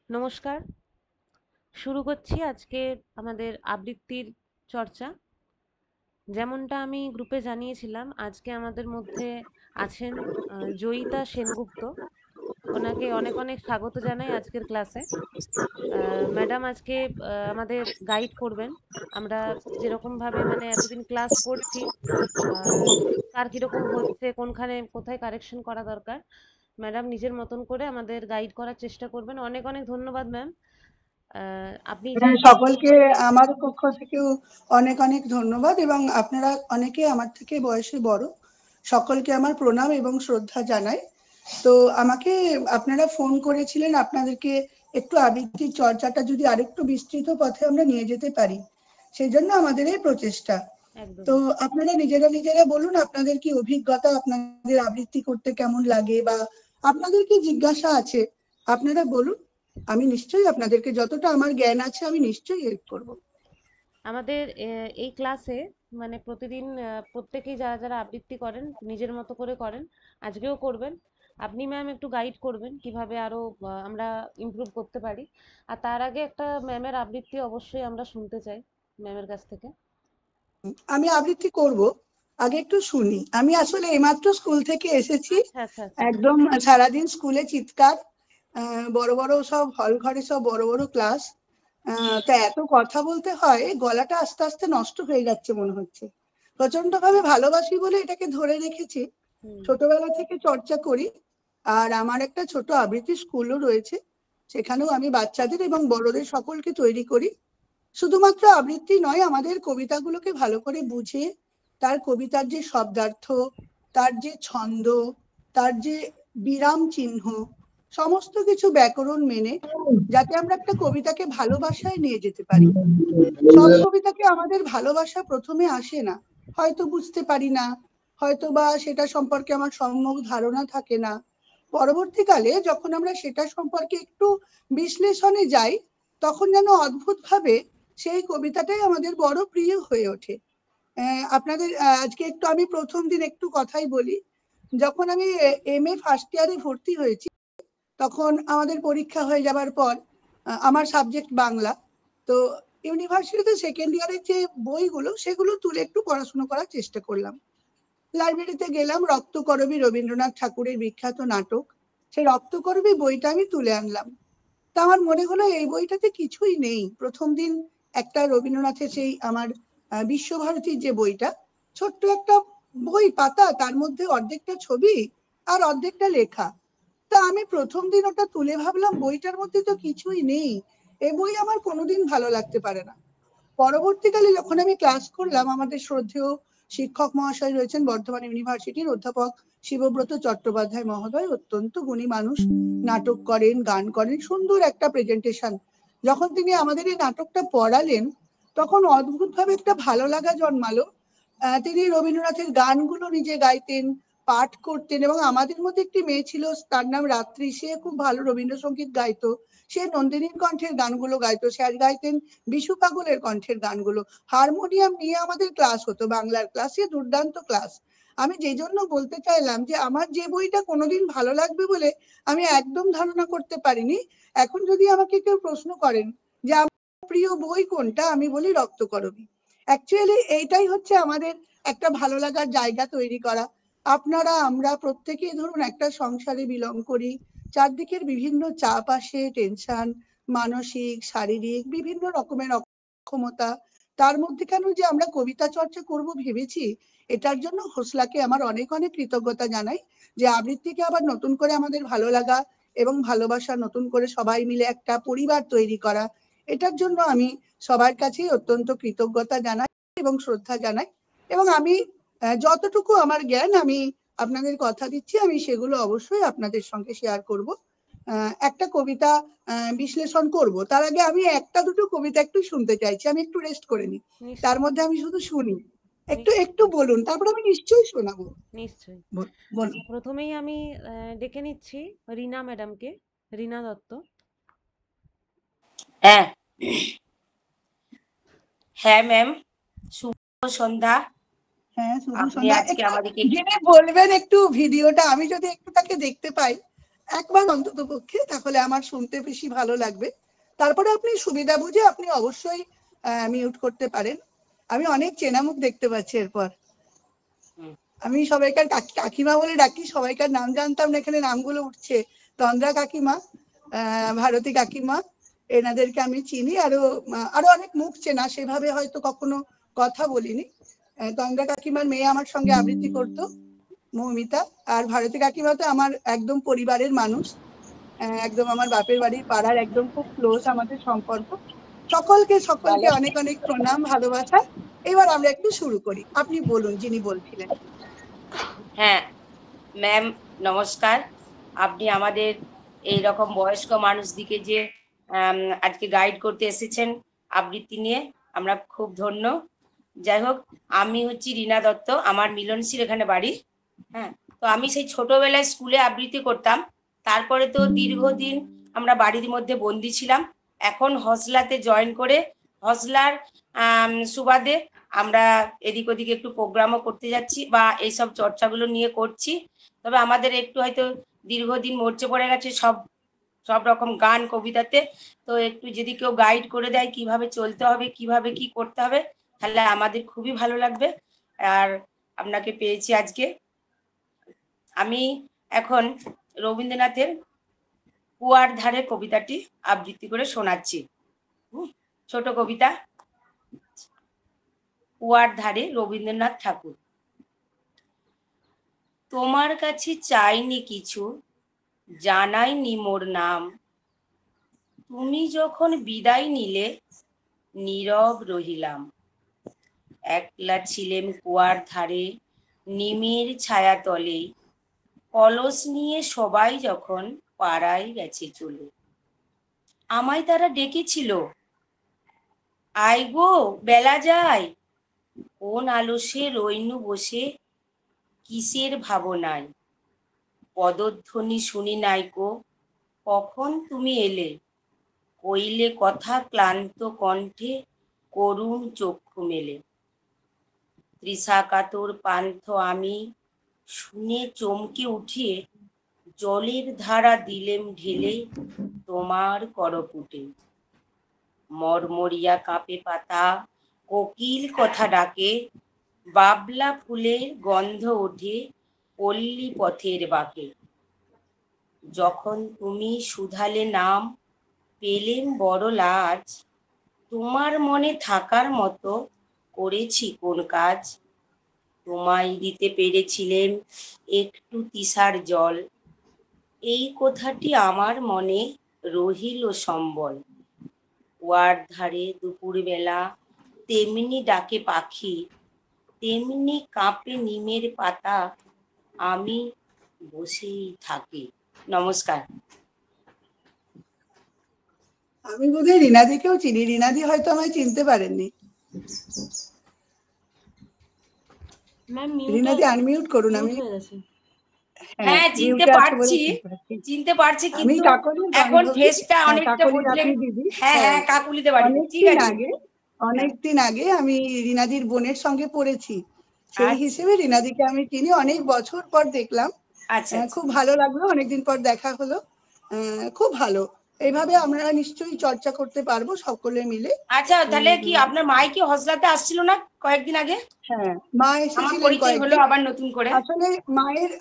নমস্কার। শুরু করছি আজকে আমাদের আবৃত্তির চর্চা। যেমনটা আমি গ্রুপে জানিয়েছিলাম, আজকে আমাদের মধ্যে আছেন জয়িতা সেনগুপ্ত। ওনাকে অনেক অনেক স্বাগত জানাই আজকের ক্লাসে। ম্যাডাম আজকে আমাদের গাইড করবেন। আমরা যেরকমভাবে মানে এতদিন ক্লাস করছি, কার কীরকম হচ্ছে, কোনখানে কোথায় কারেকশন করা দরকার, ম্যাডাম নিজের মতন করে আমাদের গাইড করার চেষ্টা করবেন। অনেক অনেক ধন্যবাদ ম্যাম। আপনি যে সকলকে আমার পক্ষ থেকেও অনেক অনেক ধন্যবাদ এবং আপনারা অনেকে আমার থেকে বয়সে বড়, সকলকে আমার প্রণাম এবং শ্রদ্ধা জানাই। তো আমাকে আপনারা ফোন করেছিলেন, আপনাদেরকে একটু আবৃত্তির চর্চাটা যদি আরেকটু বিস্তৃত পথে আমরা নিয়ে যেতে পারি, সেই জন্য আমাদের এই প্রচেষ্টা। একদম তো আপনারা নিজেরা নিজেরা বলুন আপনাদের কি অভিজ্ঞতা, আপনাদের আবৃত্তি করতে কেমন লাগে, বা আপনাদের কি জিজ্ঞাসা আছে আপনারা বলুন। আমি নিশ্চয়ই আপনাদেরকে যতটা আমার জ্ঞান আছে আমি নিশ্চয়ই হেল্প করব। আমাদের এই ক্লাসে মানে প্রতিদিন প্রত্যেকেই যারা যারা আবৃত্তি করেন নিজের মতো করে করেন, আজকেও করবেন। আপনি ম্যাম একটু গাইড করবেন কিভাবে আরো আমরা ইমপ্রুভ করতে পারি। আর তার আগে একটা ম্যামের আবৃত্তি অবশ্যই আমরা শুনতে চাই ম্যামের কাছ থেকে। আমি আবৃত্তি করব, আগে একটু শুনি। আমি আসলে এইমাত্র স্কুল থেকে এসেছি। আচ্ছা আচ্ছা আচ্ছা। একদম সারাদিন স্কুলে চিৎকার, বড় বড় সব হল ঘরে সব বড় বড় ক্লাস, তা এত কথা বলতে হয়, গলাটা আস্তে আস্তে নষ্ট হয়ে যাচ্ছে মনে হচ্ছে। প্রচন্ড ভাবে ভালোবাসি বলে এটাকে ধরে রেখেছি, ছোটবেলা থেকে চর্চা করি। আর আমার একটা ছোট আবৃত্তি স্কুলও রয়েছে, সেখানেও আমি বাচ্চাদের এবং বড়দের সকলকে তৈরি করি। শুধুমাত্র আবৃত্তি নয়, আমাদের কবিতাগুলোকে ভালো করে বুঝে তার কবিতার যে শব্দার্থ, তার যে ছন্দ, তার যে বিরাম চিহ্ন, সমস্ত কিছু ব্যাকরণ মেনে যাতে আমরা একটা কবিতাকে ভালোবাসায় নিয়ে যেতে পারি। সব কবিতাকে আমাদের ভালোবাসা প্রথমে আসে না, হয়তো বুঝতে পারি না, হয়তো বা সেটা সম্পর্কে আমার সম্যক ধারণা থাকে না। পরবর্তীকালে যখন আমরা সেটা সম্পর্কে একটু বিশ্লেষণে যাই, তখন যেন অদ্ভুতভাবে সেই কবিতাটাই আমাদের বড় প্রিয় হয়ে ওঠে। আপনাদের আজকে একটু আমি প্রথম দিন একটু কথাই বলি। যখন আমি MA ফার্স্ট ইয়ারে ভর্তি হয়েছি, তখন আমাদের পরীক্ষা হয়ে যাবার পর আমার সাবজেক্ট বাংলা। তো ইউনিভার্সিটিতে সেকেন্ড ইয়ারের যে বইগুলো সেগুলো তুলে একটু পড়াশোনা করার চেষ্টা করলাম। লাইব্রেরিতে গেলাম, রক্তকরবী রবীন্দ্রনাথ ঠাকুরের বিখ্যাত নাটক, সেই রক্তকরবী বইটা আমি তুলে আনলাম। তা আমার মনে হলো এই বইটাতে কিছুই নেই। প্রথম দিন একটা রবীন্দ্রনাথের সেই আমার বিশ্বভারতীর যে বইটা, ছোট্ট একটা বই পাতা, তার মধ্যে অর্ধেকটা ছবি আর অর্ধেকটা লেখা। তা আমি প্রথম দিন ওটা তুলে ভাবলাম বইটার মধ্যে তো কিছুই নেই, এ বই আমার কোনোদিন ভালো লাগতে পারে না। পরবর্তীকালে যখন আমি ক্লাস করলাম, আমাদের শ্রদ্ধেয় শিক্ষক মহাশয় রয়েছেন বর্ধমান ইউনিভার্সিটির অধ্যাপক শিবব্রত চট্টোপাধ্যায় মহোদয়, অত্যন্ত গুণী মানুষ, নাটক করেন, গান করেন, সুন্দর একটা প্রেজেন্টেশন। যখন তিনি আমাদের এই নাটকটা পড়ালেন, তখন অদ্ভুতভাবে একটা ভালো লাগা জন্মালো। তিনি রবীন্দ্রনাথের গানগুলো নিজে গাইতেন, পাঠ করতেন, এবং আমাদের মধ্যে একটি মেয়ে ছিল, তার নাম রাত্রি, সে খুব ভালো রবীন্দ্রসঙ্গীত গাইতো। সে নন্দিনীর কণ্ঠের গানগুলো গাইতো, সে গাইতেন বিশু পাগলের কণ্ঠের গানগুলো। হারমোনিয়াম নিয়ে আমাদের ক্লাস হতো, বাংলার ক্লাসে দুর্দান্ত ক্লাস। আমি যে জন্য বলতে চাইলাম যে আমার যে বইটা কোনোদিন ভালো লাগবে বলে আমি একদম ধারণা করতে পারিনি। এখন যদি আমাকে কেউ প্রশ্ন করেন যে আমার প্রিয় বই কোনটা, আমি বলি রক্তকরবী। অ্যাকচুয়ালি এইটাই হচ্ছে আমাদের একটা ভালো লাগার জায়গা তৈরি করা। আপনারা আমরা প্রত্যেকেই ধরুন একটা সংসারে বিলং করি, চারদিকের বিভিন্ন চাপ আসে, টেনশন, মানসিক শারীরিক বিভিন্ন রকমের অক্ষমতা, তার মধ্যে কেন যে আমরা কবিতা চর্চা করব ভেবেছি, এটার জন্য হোসলাকে আমার অনেক অনেক কৃতজ্ঞতা জানাই। যে আবৃত্তিকে আবার নতুন করে আমাদের ভালো লাগা এবং ভালোবাসা, নতুন করে সবাই মিলে একটা পরিবার তৈরি করা, এটার জন্য আমি সবার কাছেই অত্যন্ত কৃতজ্ঞতা জানাই এবং শ্রদ্ধা জানাই। এবং আমি যতটুকু আমার জ্ঞান, আমি আপনাদের কথা দিচ্ছি আমি সেগুলো অবশ্যই আপনাদের সঙ্গে শেয়ার করব। একটা কবিতা বিশ্লেষণ করব, তার আগে আমি একটা দুটো কবিতা একটু শুনতে চাইছি। আমি একটু রেস্ট করে নিই, তার মধ্যে আমি শুধু শুনি। একটু একটু বলুন, তারপর আমি নিশ্চয়ই শোনাবো। নিশ্চয়ই। বলুন। আচ্ছা, প্রথমেই আমি ডেকে নিচ্ছি রিনা ম্যাডামকে, রিনা দত্ত। হ্যাঁ হ্যাঁ ম্যাম, শুভ সন্ধ্যা। হ্যাঁ, শুভ আপনি সন্ধ্যা। আজকে একটু আমাদেরকে যিনি বলবেন একটু ভিডিওটা, আমি যদি একটু তাকে দেখতে পাই একবার অন্তত পক্ষে, তাহলে আমার শুনতে বেশি ভালো লাগবে। তারপরে আপনি সুবিধা বুঝে আপনি অবশ্যই মিউট করতে পারেন। আমি অনেক চেনা মুখ দেখতে পাচ্ছি এরপর। আমি সবাইকার কাকিমা বলে ডাকি, সবাইকার নাম জানতাম না, এখানে নামগুলো উঠছে। তন্দ্রা কাকিমা, ভারতী কাকিমা, এনাদেরকে আমি চিনি। আরো আরো অনেক মুখ চেনা, সেভাবে হয়তো কখনো কথা বলিনি। তন্দ্রা কাকিমার মেয়ে আমার সঙ্গে আবৃত্তি করতো, মৌমিতা। আর ভারতী কাকিমা তো আমার একদম পরিবারের মানুষ, একদম আমার বাপের বাড়ির পাড়ার, একদম খুব ক্লোজ আমাদের সম্পর্ক। সকলকে সকলকে অনেক অনেক প্রণাম, ভালোবাসা। এবার আমরা একটু শুরু করি। আপনি বলুন, যিনি বলছিলেন। হ্যাঁ ম্যাম, নমস্কার। আপনি আমাদের এই রকম বয়স্ক মানুষদিকে যে আজকে গাইড করতে এসেছেন আবৃত্তি নিয়ে, আমরা খুব ধন্য। যাই হোক, আমি হচ্ছি রীনা দত্ত, আমার মিলনশীল এখানে বাড়ি। হ্যাঁ, তো আমি সেই ছোটবেলায় স্কুলে আবৃত্তি করতাম। তারপরে তো দীর্ঘদিন আমরা বাড়ির মধ্যে বন্দি ছিলাম। এখন হজলাতে জয়েন করে হজলার সুবাদে আমরা এদিক ওদিকে একটু প্রোগ্রামও করতে যাচ্ছি বা এইসব চর্চাগুলো নিয়ে করছি। তবে আমাদের একটু হয়তো দীর্ঘদিন মরচে পড়ে গেছে সব সব রকম গান কবিতাতে। তো একটু যদি কেউ গাইড করে দেয় কিভাবে চলতে হবে, কিভাবে কি করতে হবে, তাহলে আমাদের খুবই ভালো লাগবে। আর আপনাকে পেয়েছি আজকে। আমি এখন রবীন্দ্রনাথের কুয়ার ধারে কবিতাটি আবৃত্তি করে শোনাচ্ছি। ছোট কবিতা। কুয়ার ধারে, রবীন্দ্রনাথ ঠাকুর। তোমার কাছে চাইনি কিছু, জানাইনি মোর নাম, তুমি যখন বিদায় নিলে নীরব রহিলাম। একলা ছিলেম কুয়ার ধারে, নিমের ছায়া তলে, কলস নিয়ে সবাই যখন পাড়ায় গেছে চলে। আমায় তারা ডেকেছিল, আয় গো বেলা যায়, কোন আলসে রইনু বসে কিসের ভাবনায়। পদধ্বনি শুনি নাইকো, কখন তুমি এলে, কইলে কথা ক্লান্ত কণ্ঠে, করুণ চক্ষু মেলে। তৃষাকাতর পান্থ আমি, শুনে চমকে উঠিয়ে, জলের ধারা দিলেম ঢেলে তোমার করপুটে। মরমরিয়া কাঁপে পাতা, কোকিল কথা ডাকে, বাবলা ফুলের গন্ধ ওঠে পল্লী পথের বাঁকে। যখন তুমি শুধালে নাম, পেলেম বড় লাজ, তোমার মনে থাকার মতো করেছি কোন কাজ। তোমায় দিতে পেরেছিলেম একটু তিসার জল, এই কথাটি আমার মনে রহিল সম্বল। কুয়ার ধারে দুপুর বেলা তেমনি ডাকে পাখি, তেমনি কাঁপে নিমের পাতা, আমি বসেই থাকি। নমস্কার। আমি বোধহয় রীনাদিকেও চিনি, রীনাদি হয়তো আমায় চিনতে পারেননি। ম্যাম রীনাদি আনমিউট করুন। মিউট আমি হয়ে গেছে। হ্যাঁ, চিনতে মিউটে আছে বলে পারছি, চিনতে পারছি। চিনতে পারছি, আমি কিন্তু কাকলির এখন বান্ধবী। ফেসটা অনেকটা কাকলির বদলে। আপনি দিদি। হ্যাঁ হ্যাঁ, হ্যাঁ, কাকুলিতে বাড়ি, ঠিক অনেকদিন আছে। আগে, হ্যাঁ, অনেকদিন আগে আমি রীনাদির বোনের সঙ্গে পড়েছি। সেই আচ্ছা হিসেবে রীনাদিকে আমি চিনি। অনেক বছর পর দেখলাম, আচ্ছা আচ্ছা। খুব ভালো লাগলো, অনেকদিন পর দেখা হলো। খুব ভালো। এইভাবে আমরা নিশ্চয়ই চর্চা করতে পারবো সকলে মিলে। আচ্ছা, তাহলে কি উম, আপনার মাই কি হজলাতে আসছিল না কয়েকদিন আগে? হ্যাঁ, মা আমার এসেছিলেন পরিচয় হলো কয়েকদিন। আবার নতুন করে। আসলে মায়ের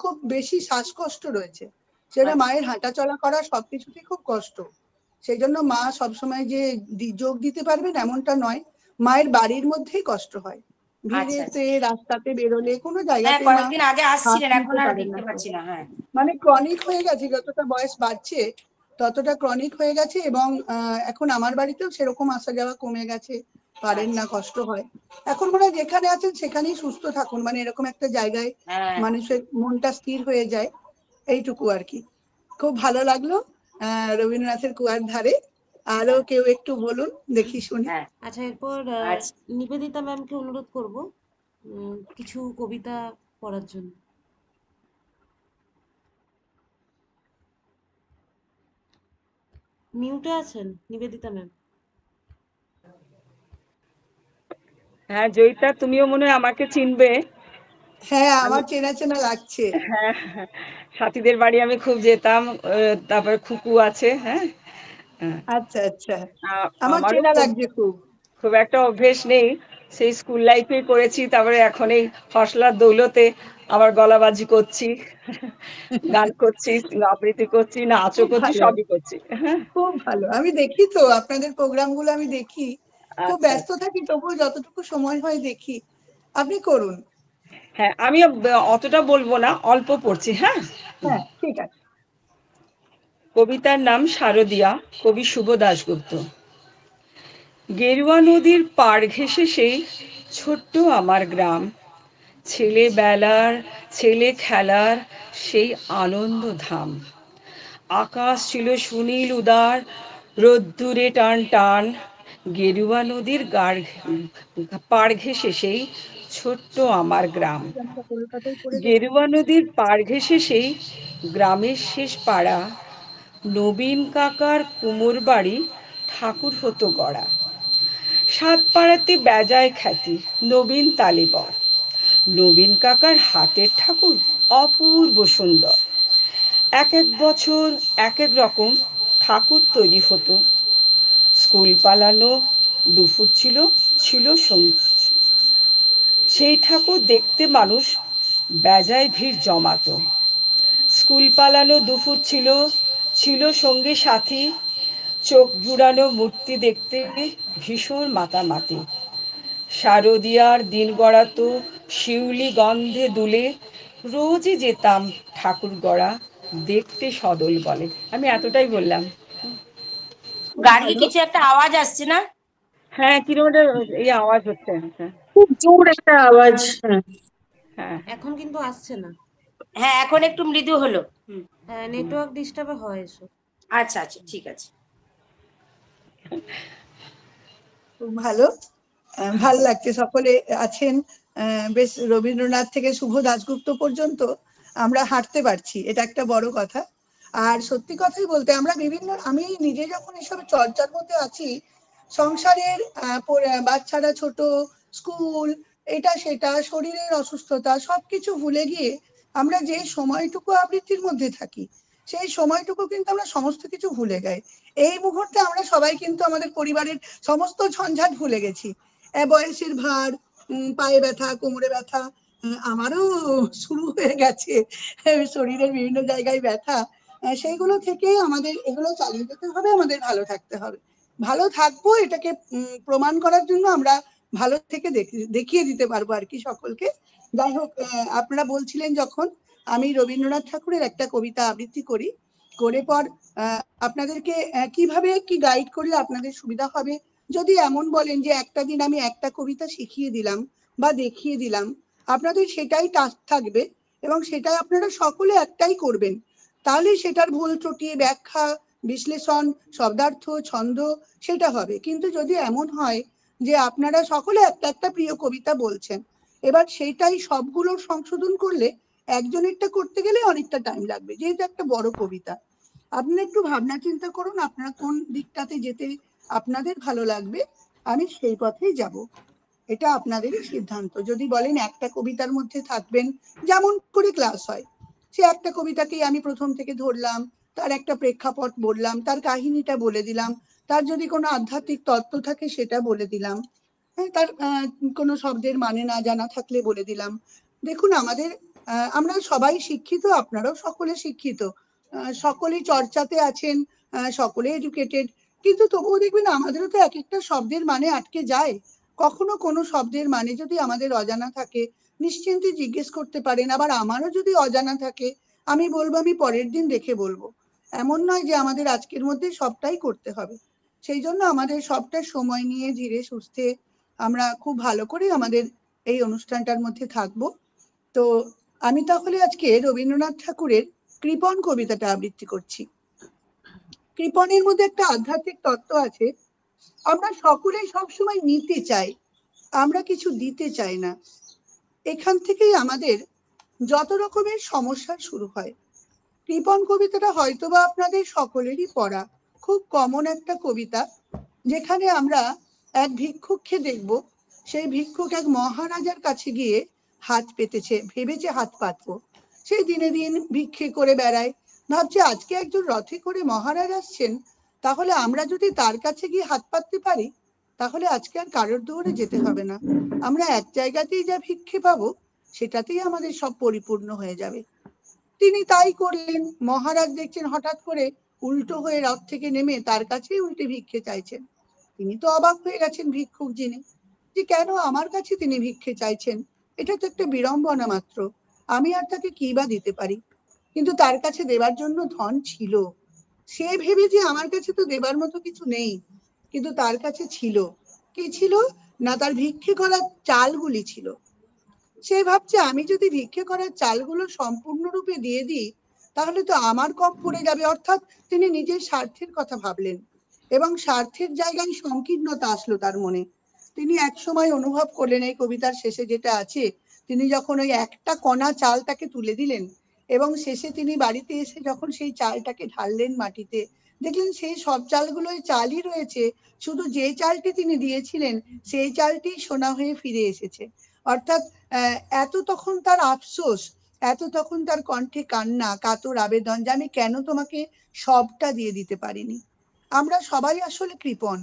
খুব বেশি শ্বাসকষ্ট রয়েছে, সেটা আচ্ছা মায়ের হাঁটা চলা করা সবকিছুতেই খুব কষ্ট। সেই জন্য মা সবসময় যে যোগ দিতে পারবেন এমনটা নয়। মায়ের বাড়ির মধ্যেই কষ্ট হয়, আচ্ছা আচ্ছা। ভিড়েতে রাস্তাতে বেরোলে কোনো হ্যাঁ, জায়গাতে মা কয়েকদিন আগে শ্বাস আসছিলেন, এখন নিতে আর পারেন না। দেখতে পাচ্ছি না। হ্যাঁ মানে ক্রনিক হয়ে গেছে, যতটা বয়স বাড়ছে ততটা ক্রনিক হয়ে গেছে। এবং এখন আমার বাড়িতেও সেরকম আসা যাওয়া কমে গেছে, পারেন আচ্ছা। না, কষ্ট হয়। এখন মনে হয় যেখানে আছেন সেখানেই সুস্থ থাকুন, মানে এরকম একটা জায়গায় হ্যাঁ মানুষের মনটা স্থির হয়ে যায়, এইটুকু আর কি। খুব ভালো লাগলো রবীন্দ্রনাথের কুয়ার ধারে। আরো হ্যাঁ কেউ একটু বলুন, দেখি শুনি। হ্যাঁ। আচ্ছা, এরপর আচ্ছা, নিবেদিতা ম্যামকে অনুরোধ করব কিছু কবিতা পড়ার জন্য। মিউটে আছেন নিবেদিতা ম্যাম। হ্যাঁ জয়িতা, তুমিও মনে হয় আমাকে চিনবে। হ্যাঁ, আমি আমার চেনা চেনা লাগছে। হ্যাঁ, সাথীদের বাড়ি আমি খুব যেতাম। তারপরে খুকু আছে, হ্যাঁ। হ্যাঁ, আচ্ছা আচ্ছা, আমার আমারও চেনা খুব লাগছে খুব। খুব একটা অভ্যেস নেই, সেই স্কুল লাইফে করেছি, তারপরে এখন এই হসলার দৌলতে আবার গলাবাজি করছি, গান করছি, আবৃত্তি করছি, নাচও খুব করছি, ভালো, সবই করছি। হ্যাঁ, খুব ভালো। আমি দেখি তো আপনাদের প্রোগ্রামগুলো, আমি দেখি। খুব আচ্ছা ব্যস্ত আচ্ছা। থাকি, তবুও যতটুকু সময় হয় দেখি। আপনি করুন। হ্যাঁ, আমি অতটা বলবো না, অল্প পড়ছি। হ্যাঁ, হ্যাঁ, ঠিক আছে। কবিতার নাম শারদিয়া, কবি শুভ দাশগুপ্ত। গেরুয়া নদীর পাড় ঘেঁষে সেই ছোট্ট আমার গ্রাম, ছেলেবেলার ছেলে খেলার সেই আনন্দ ধাম। আকাশ ছিল সুনীল উদার, রোদ্দুরে টান টান, গেরুয়া নদীর পাড় ঘেঁষে সেই ছোট্ট আমার গ্রাম। আমরা কলকাতায় পড়ে গেছি। গেরুয়া নদীর পাড় ঘেঁষে সেই গ্রামের শেষ পাড়া, নবীন কাকার কুমোর বাড়ি ঠাকুর হতো গড়া। সাত পাড়াতে বেজায় খ্যাতি, নবীন তালেবর, নবীন কাকার হাতের ঠাকুর অপূর্ব সুন্দর। এক এক বছর এক এক রকম ঠাকুর তৈরি হতো, স্কুল পালানো দুপুর ছিল ছিল সেই ঠাকুর দেখতে মানুষ বেজায় ভিড় জমাতো। স্কুল পালানো দুপুর ছিল ছিল সঙ্গে সাথী, চোখ জুড়ানো মূর্তি দেখতে ভীষণ মাতামাতি। শারদিয়ার দিন গড়াতো শিউলি গন্ধে দুলে, রোজই যেতাম ঠাকুর গড়া দেখতে সদল বলে। আমি এতটাই বললাম। খুব গাড়ি ভালো। কিছু একটা আওয়াজ আসছে না? হ্যাঁ, কিরকম একটা এই আওয়াজ হচ্ছে। হ্যাঁ, খুব জোর একটা আওয়াজ। হ্যাঁ। হ্যাঁ, এখন কিন্তু আসছে না। হ্যাঁ, এখন একটু মৃদু হলো। হুম। হ্যাঁ, নেটওয়ার্ক ডিস্টার্ব হয় এসব। আচ্ছা আচ্ছা, ঠিক আছে। খুব ভালো। ভাল লাগছে, সকলে আছেন। বেশ, রবীন্দ্রনাথ থেকে শুভ দাশগুপ্ত পর্যন্ত আমরা হাঁটতে পারছি, এটা একটা বড় কথা। আর সত্যি কথাই বলতে, আমরা বিভিন্ন, আমি নিজে যখন এসব চর্চার মধ্যে আছি, সংসারের বাচ্চারা ছোট, স্কুল, এটা সেটা, শরীরের অসুস্থতা, সবকিছু ভুলে গিয়ে আমরা যে সময়টুকু আবৃত্তির মধ্যে থাকি, সেই সময়টুকু কিন্তু আমরা সমস্ত কিছু ভুলে যাই। এই মুহূর্তে আমরা সবাই কিন্তু আমাদের পরিবারের সমস্ত ঝঞ্ঝাট ভুলে গেছি। বয়সের ভার, পায়ে ব্যথা, কোমরে ব্যথা, আমারও শুরু হয়ে গেছে, শরীরের বিভিন্ন জায়গায় ব্যথা। সেইগুলো থেকে আমাদের এগুলো চালিয়ে যেতে হবে, আমাদের ভালো থাকতে হবে। ভালো থাকবো, এটাকে প্রমাণ করার জন্য আমরা ভালো থেকে দেখিয়ে দিতে পারবো আর কি সকলকে। যাই হোক, আপনারা বলছিলেন যখন, আমি রবীন্দ্রনাথ ঠাকুরের একটা কবিতা আবৃত্তি করি, করে পর আপনাদেরকে কিভাবে কি গাইড করলে আপনাদের সুবিধা হবে। যদি এমন বলেন যে একটা দিন আমি একটা কবিতা শিখিয়ে দিলাম বা দেখিয়ে দিলাম, আপনাদের সেটাই টাস্ক থাকবে, এবং সেটাই আপনারা সকলে একটাই করবেন। তাহলে সেটার ভুল ত্রুটি, ব্যাখ্যা, বিশ্লেষণ, শব্দার্থ, ছন্দ, সেটা হবে। কিন্তু যদি এমন হয় যে আপনারা সকলে একটা একটা প্রিয় কবিতা বলছেন, এবার সেইটাই সবগুলোর সংশোধন করলে একজনেরটা করতে গেলে অনেকটা টাইম লাগবে, যেহেতু একটা বড় কবিতা। আপনারা একটু ভাবনা চিন্তা করুন, আপনারা কোন দিকটাতে যেতে আপনাদের ভালো লাগবে, আমি সেই পথেই যাব। এটা আপনাদেরই সিদ্ধান্ত। যদি বলেন একটা কবিতার মধ্যে থাকবেন, যেমন করে ক্লাস হয়, সে একটা কবিতাকেই আমি প্রথম থেকে ধরলাম, তার একটা প্রেক্ষাপট বললাম, তার কাহিনীটা বলে দিলাম, তার যদি কোনো আধ্যাত্মিক তত্ত্ব থাকে সেটা বলে দিলাম, হ্যাঁ, তার কোনো শব্দের মানে না জানা থাকলে বলে দিলাম। দেখুন, আমাদের আমরা সবাই শিক্ষিত, আপনারাও সকলে শিক্ষিত, সকলেই চর্চাতে আছেন, সকলে এডুকেটেড, কিন্তু তবুও দেখবেন আমাদেরও তো এক একটা শব্দের মানে আটকে যায়। কখনো কোনো শব্দের মানে যদি আমাদের অজানা থাকে, নিশ্চিন্তে জিজ্ঞেস করতে পারেন। আবার আমারও যদি অজানা থাকে, আমি বলবো আমি পরের দিন দেখে বলবো। এমন নয় যে আমাদের আজকের মধ্যে সবটাই করতে হবে। সেই জন্য আমাদের সবটা সময় নিয়ে ধীরে সুস্থে আমরা খুব ভালো করে আমাদের এই অনুষ্ঠানটার মধ্যে থাকবো। তো আমি তাহলে আজকে রবীন্দ্রনাথ ঠাকুরের কৃপণ কবিতাটা আবৃত্তি করছি। কৃপণের মধ্যে একটা আধ্যাত্মিক তত্ত্ব আছে। আমরা সকলেই সবসময় নিতে চাই, আমরা কিছু দিতে চাই না। এখান থেকেই আমাদের যত রকমের সমস্যা শুরু হয়। কৃপণ কবিতাটা হয়তোবা আপনাদের সকলেরই পড়া, খুব কমন একটা কবিতা, যেখানে আমরা এক ভিক্ষুককে দেখব। সেই ভিক্ষুক এক মহারাজার কাছে গিয়ে হাত পেতেছে, ভেবেছে হাত পাতবো, সেই দিনে দিন ভিক্ষে করে বেড়ায়। ভাবছে আজকে একজন রথে করে মহারাজ আসছেন, তাহলে আমরা যদি তার কাছে গিয়ে হাত পাততে পারি, তাহলে আজকে আর কারোর দুয়ারে যেতে হবে না। আমরা এক জায়গাতেই যা ভিক্ষে পাবো, সেটাতেই আমাদের সব পরিপূর্ণ হয়ে যাবে। তিনি তাই করলেন। মহারাজ দেখছেন হঠাৎ করে উল্টো হয়ে রথ থেকে নেমে তার কাছেই উল্টে ভিক্ষে চাইছেন। তিনি তো অবাক হয়ে গেছেন ভিক্ষুক যিনি, যে কেন আমার কাছে তিনি ভিক্ষে চাইছেন, এটা তো একটা বিড়ম্বনা মাত্র, আমি আর তাকে কি বা দিতে পারি। কিন্তু তার কাছে দেবার জন্য ধন ছিল। সে ভেবে যে আমার কাছে তো দেবার মতো কিছু নেই, কিন্তু তার কাছে ছিল। কি ছিল না, তার ভিক্ষে করার চালগুলি ছিল। সে ভাবছে আমি যদি ভিক্ষে করার চালগুলো সম্পূর্ণরূপে দিয়ে দিই, তাহলে তো আমার কম পড়ে যাবে। অর্থাৎ তিনি নিজের স্বার্থের কথা ভাবলেন, এবং স্বার্থের জায়গায় সংকীর্ণতা আসলো তার মনে। তিনি এক সময় অনুভব করলেন, এই কবিতার শেষে যেটা আছে, তিনি যখন ওই একটা কণা চাল তাকে তুলে দিলেন, এবং শেষে তিনি বাড়িতে এসে যখন সেই চালটাকে ঢাললেন মাটিতে, দেখলেন সেই সব চালগুলোই চালই রয়েছে, শুধু যে চালটি তিনি দিয়েছিলেন সেই চালটি সোনা হয়ে ফিরে এসেছে। অর্থাৎ এত তখন তার আফসোস, এত তখন তার কণ্ঠে কান্না, কাতর আবেদন, যে আমি কেন তোমাকে সবটা দিয়ে দিতে পারিনি। আমরা সবাই আসলে কৃপণ।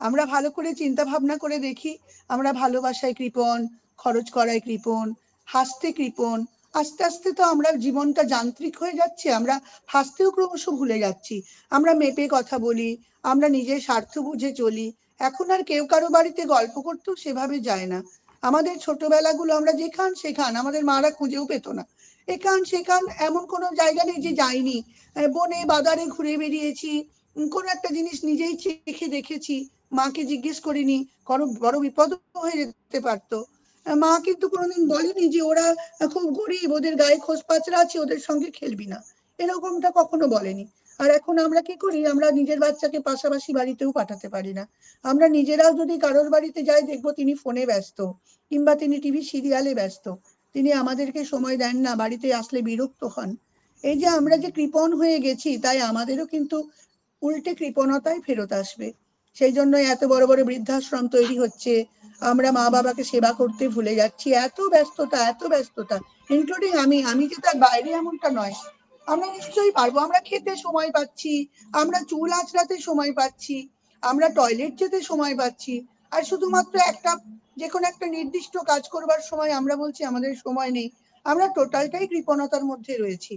আমরা ভালো করে চিন্তা ভাবনা করে দেখি, আমরা ভালোবাসায় কৃপণ, খরচ করায় কৃপণ, হাসতে কৃপণ। আস্তে আস্তে তো আমরা জীবনটা যান্ত্রিক হয়ে যাচ্ছে, আমরা হাসতেও ক্রমশ ভুলে যাচ্ছি। আমরা মেপে কথা বলি, আমরা নিজের স্বার্থ বুঝে চলি। এখন আর কেউ কারো বাড়িতে গল্প করতেও সেভাবে যায় না। আমাদের ছোটবেলাগুলো আমরা যেখান সেখান, আমাদের মারা খুঁজেও পেত না, এখান সেখান এমন কোনো জায়গা নেই যে যাইনি। বনে বাজারে ঘুরে বেরিয়েছি, কোনো একটা জিনিস নিজেই চেখে দেখেছি, মাকে জিজ্ঞেস করিনি, কারণ বড় বিপদ হয়ে যেতে পারতো। মা কিন্তু কোনোদিন বলেনি যে ওরা খুব গরিব, ওদের গায়ে খোঁজ পাচরা আছে, ওদের সঙ্গে খেলবি না, এরকমটা কখনো বলেনি। আর এখন আমরা কি করি, আমরা নিজের বাচ্চাকে পাশাপাশি বাড়িতেও পাঠাতে পারি না। আমরা নিজেরাও যদি কারোর বাড়িতে যাই, দেখবো তিনি ফোনে ব্যস্ত, কিংবা তিনি টিভি সিরিয়ালে ব্যস্ত, তিনি আমাদেরকে সময় দেন না, বাড়িতে আসলে বিরক্ত হন। এই যে আমরা যে কৃপণ হয়ে গেছি, তাই আমাদেরও কিন্তু উল্টে কৃপণতাই ফেরত আসবে। সেই জন্য এত বড় বড় বৃদ্ধাশ্রম তৈরি হচ্ছে, আমরা মা বাবাকে সেবা করতে ভুলে যাচ্ছি, এত ব্যস্ততা, এত ব্যস্ততা। ইনক্লুডিং আমি যে তার বাইরে এমনটা নয়, আমরা নিশ্চয়ই পারবো। আমরা খেতে সময় পাচ্ছি, আমরা চুল আঁচড়াতে সময় পাচ্ছি, আমরা টয়লেট যেতে সময় পাচ্ছি, আর শুধুমাত্র একটা যে কোনো একটা নির্দিষ্ট কাজ করবার সময় আমরা বলছি আমাদের সময় নেই। আমরা টোটালটাই কৃপণতার মধ্যে রয়েছি।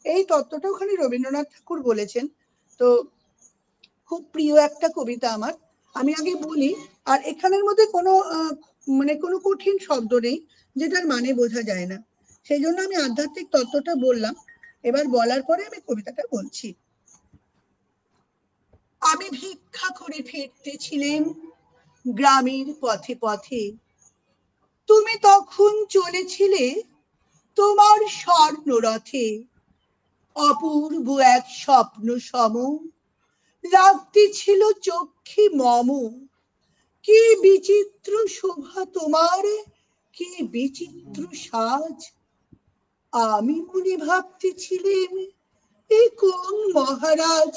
এই তত্ত্বটা ওখানে রবীন্দ্রনাথ ঠাকুর বলেছেন। তো খুব প্রিয় একটা কবিতা আমার, আমি আগে বলি। আর এখানের মধ্যে কোনো মানে কোনো কঠিন শব্দ নেই যেটার মানে বোঝা যায় না, সেই জন্য আমি আধ্যাত্মিক তত্ত্বটা বললাম। এবার বলার পরে আমি কবিতাটা বলছি। আমি ভিক্ষা করে ফিরতেছিলেন গ্রামের পথে পথে, তুমি তখন চলেছিলে তোমার স্বর্ণ রথে। অপূর্ব এক স্বপ্ন সম লাগতেছিল চক্ষে মম, কি বিচিত্র শোভা তোমার, কি বিচিত্র সাজ। আমি মনে ভাবতেছিলেন এ কোন মহারাজ,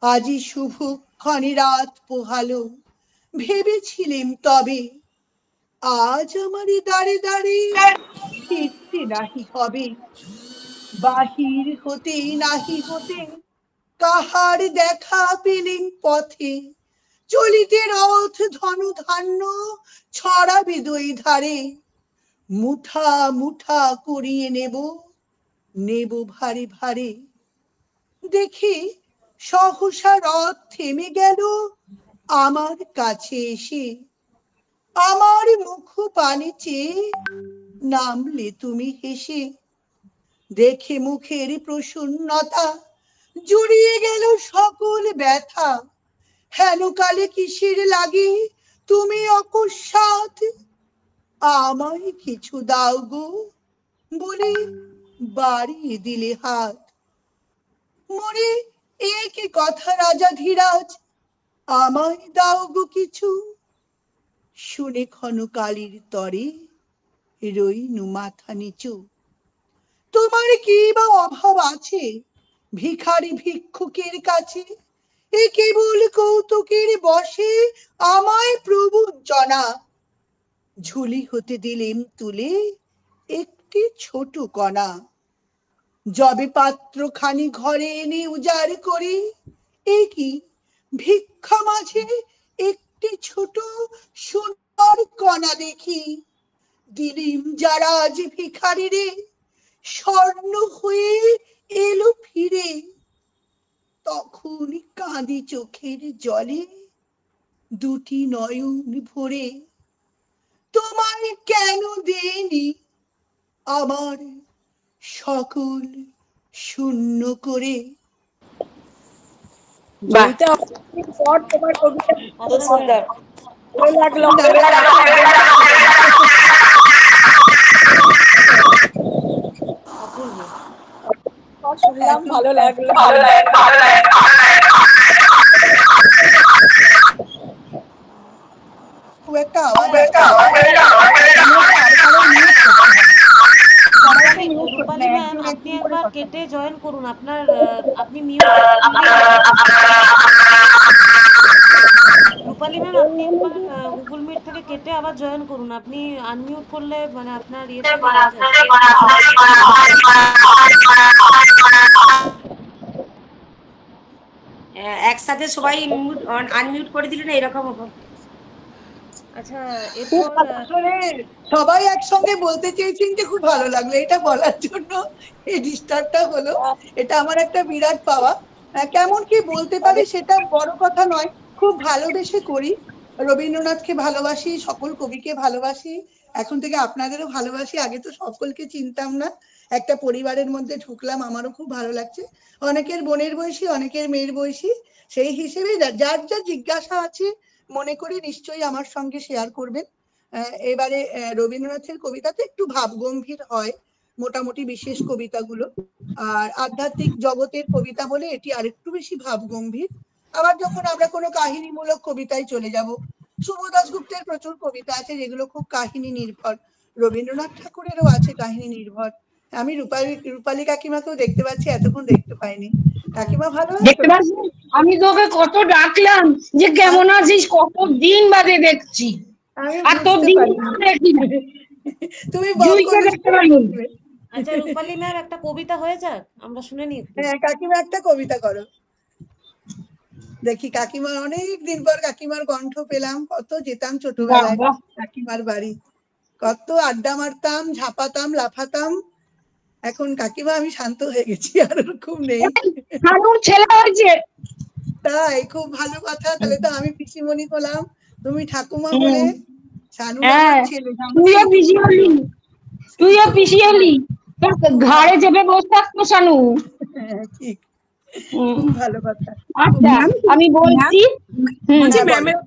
আজি শুভ ক্ষণে রাত পোহালো, ভেবেছিলেম তবে আজ আমারে দাঁড়ে দাঁড়ে ফিরতে নাহি হবে। বাহির হতে নাহি হতে কাহার দেখা পেলেন পথে, চলিতে রথ ধনু ধান্য ছড়াবে দুই ধারে। মুঠা মুঠা করিয়ে নেব, নেব ভারে ভারে। দেখি সহসা রথ থেমে গেল আমার কাছে এসে, আমার মুখ পানে চেয়ে নামলে তুমি হেসে। দেখে মুখের প্রসন্নতা জুড়িয়ে গেল সকল ব্যথা, হেন কালে কিসের লাগে তুমি অকস্মাৎ, আমায় কিছু দাও গো বলে বাড়িয়ে দিলে হাত। মরে এ কি কথা রাজা ধীরাজ, আমায় দাও গো কিছু। শুনে ক্ষণকালীর তরে রইনু মাথা নিচু। তোমার কি বা অভাব আছে ভিখারি ভিক্ষুকের কাছে, এ কেবল কৌতুকের বসে আমায় প্রভুজনা। ঝুলি হতে দিলেম তুলে একটি ছোট কণা, যবে পাত্রখানি ঘরে এনে উজাড় করি, এ কি ভিক্ষা মাঝে একটি ছোট সোনার কণা দেখি। দিলিম যারা আজ ভিখারি রে, স্বর্ণ হয়ে এলো ফিরে। তখন কাঁদি চোখের জলে, দুটি নয়ন ভরে, তোমায় কেন দেনি আমার সকল শূন্য করে। জয়িতা, অনেকদিন পর তোমার কবিতা খুব সুন্দর, ভালো লাগলো। অপূর্ব। শুনলাম, ভালো লাগলো। খুব একটা আওয়াজ সবাইকে মিউট করতে রূপালী হয়, ম্যাম, একজন আপনি একজন করে একবার কথা কেটে বলুন। জয়েন করুন। আপনার আপনি মিউট। রূপালী ম্যাম, আপনি একবার গুগল মিট থেকে কেটে আবার জয়েন করুন। আপনি আনমিউট করলে মানে আপনার ইয়ে থেকে আওয়াজ আসছে। একসাথে সবাই আনমিউট করে দিলে না এরকম হতো। আচ্ছা, এরপর আসলে সবাই একসঙ্গে বলতে চেয়েছেন যে খুব ভালো লাগলো, এটা বলার জন্য এই ডিস্টার্বটা হলো। এটা আমার একটা বিরাট পাওয়া। কেমন কি বলতে পারি সেটা বড় কথা নয়, খুব ভালোবেসে করি। রবীন্দ্রনাথকে ভালোবাসি, সকল কবিকে ভালোবাসি, এখন থেকে আপনাদেরও ভালোবাসি। আগে তো সকলকে চিনতাম না, একটা পরিবারের মধ্যে ঢুকলাম, আমারও খুব ভালো লাগছে। অনেকের বোনের বয়সী, অনেকের মেয়ের বয়সী, সেই হিসেবে যার যা জিজ্ঞাসা আছে মনে করি নিশ্চয়ই আমার সঙ্গে শেয়ার করবেন। এবারে রবীন্দ্রনাথের কবিতাতে একটু ভাবগম্ভীর হয় মোটামুটি বিশেষ কবিতাগুলো, আর আধ্যাত্মিক জগতের কবিতা বলে এটি আরেকটু বেশি ভাবগম্ভীর। আবার যখন আমরা কোনো কাহিনীমূলক কবিতায় চলে যাব, শুভ দাশগুপ্তের প্রচুর কবিতা আছে যেগুলো খুব কাহিনী নির্ভর, রবীন্দ্রনাথ ঠাকুরেরও আছে কাহিনী নির্ভর। আমি রূপালী কাকিমাকেও দেখতে পাচ্ছি, এতক্ষণ দেখতে পাইনি। কাকিমা ভালো আছো? দেখতে পাচ্ছি, আমি তোকে কত ডাকলাম যে কেমন আছিস, কতদিন বাদে দেখছি। আমি আর তোর বুঝতে দিন পারি, দেখি তুমি জুইকে দেখতে পাইনি। আচ্ছা রূপালী ম্যাম, একটা কবিতা হয়ে যাক, আমরা শুনে নিই একটু। হ্যাঁ কাকিমা একটা কবিতা করো দেখি। কাকিমার অনেক দিন পর কাকিমার কণ্ঠ পেলাম, কত যেতাম ছোটবেলায় বাবা, কাকিমার বাড়ি, কত আড্ডা মারতাম, ঝাপাতাম, লাফাতাম। এখন কাকিমা আমি শান্ত হয়ে গেছি, আর ওরকম নেই। শানুর ছেলে হয়েছে। তাই? খুব ভালো কথা, তাহলে তো আমি পিসিমণি হলাম, তুমি ঠাকুমা হুম। হলে। শানুর আমার হ্যাঁ, ছেলে, তুইও পিসি হলি, তুইও পিসি হলি, তোর ঘাড়ে চেপে বসে থাকতো শানু। হ্যাঁ ঠিক, হুম। খুব ভালো কথা। আচ্ছা, আমি বলছি। বলছি হ্যাঁ, ম্যামের,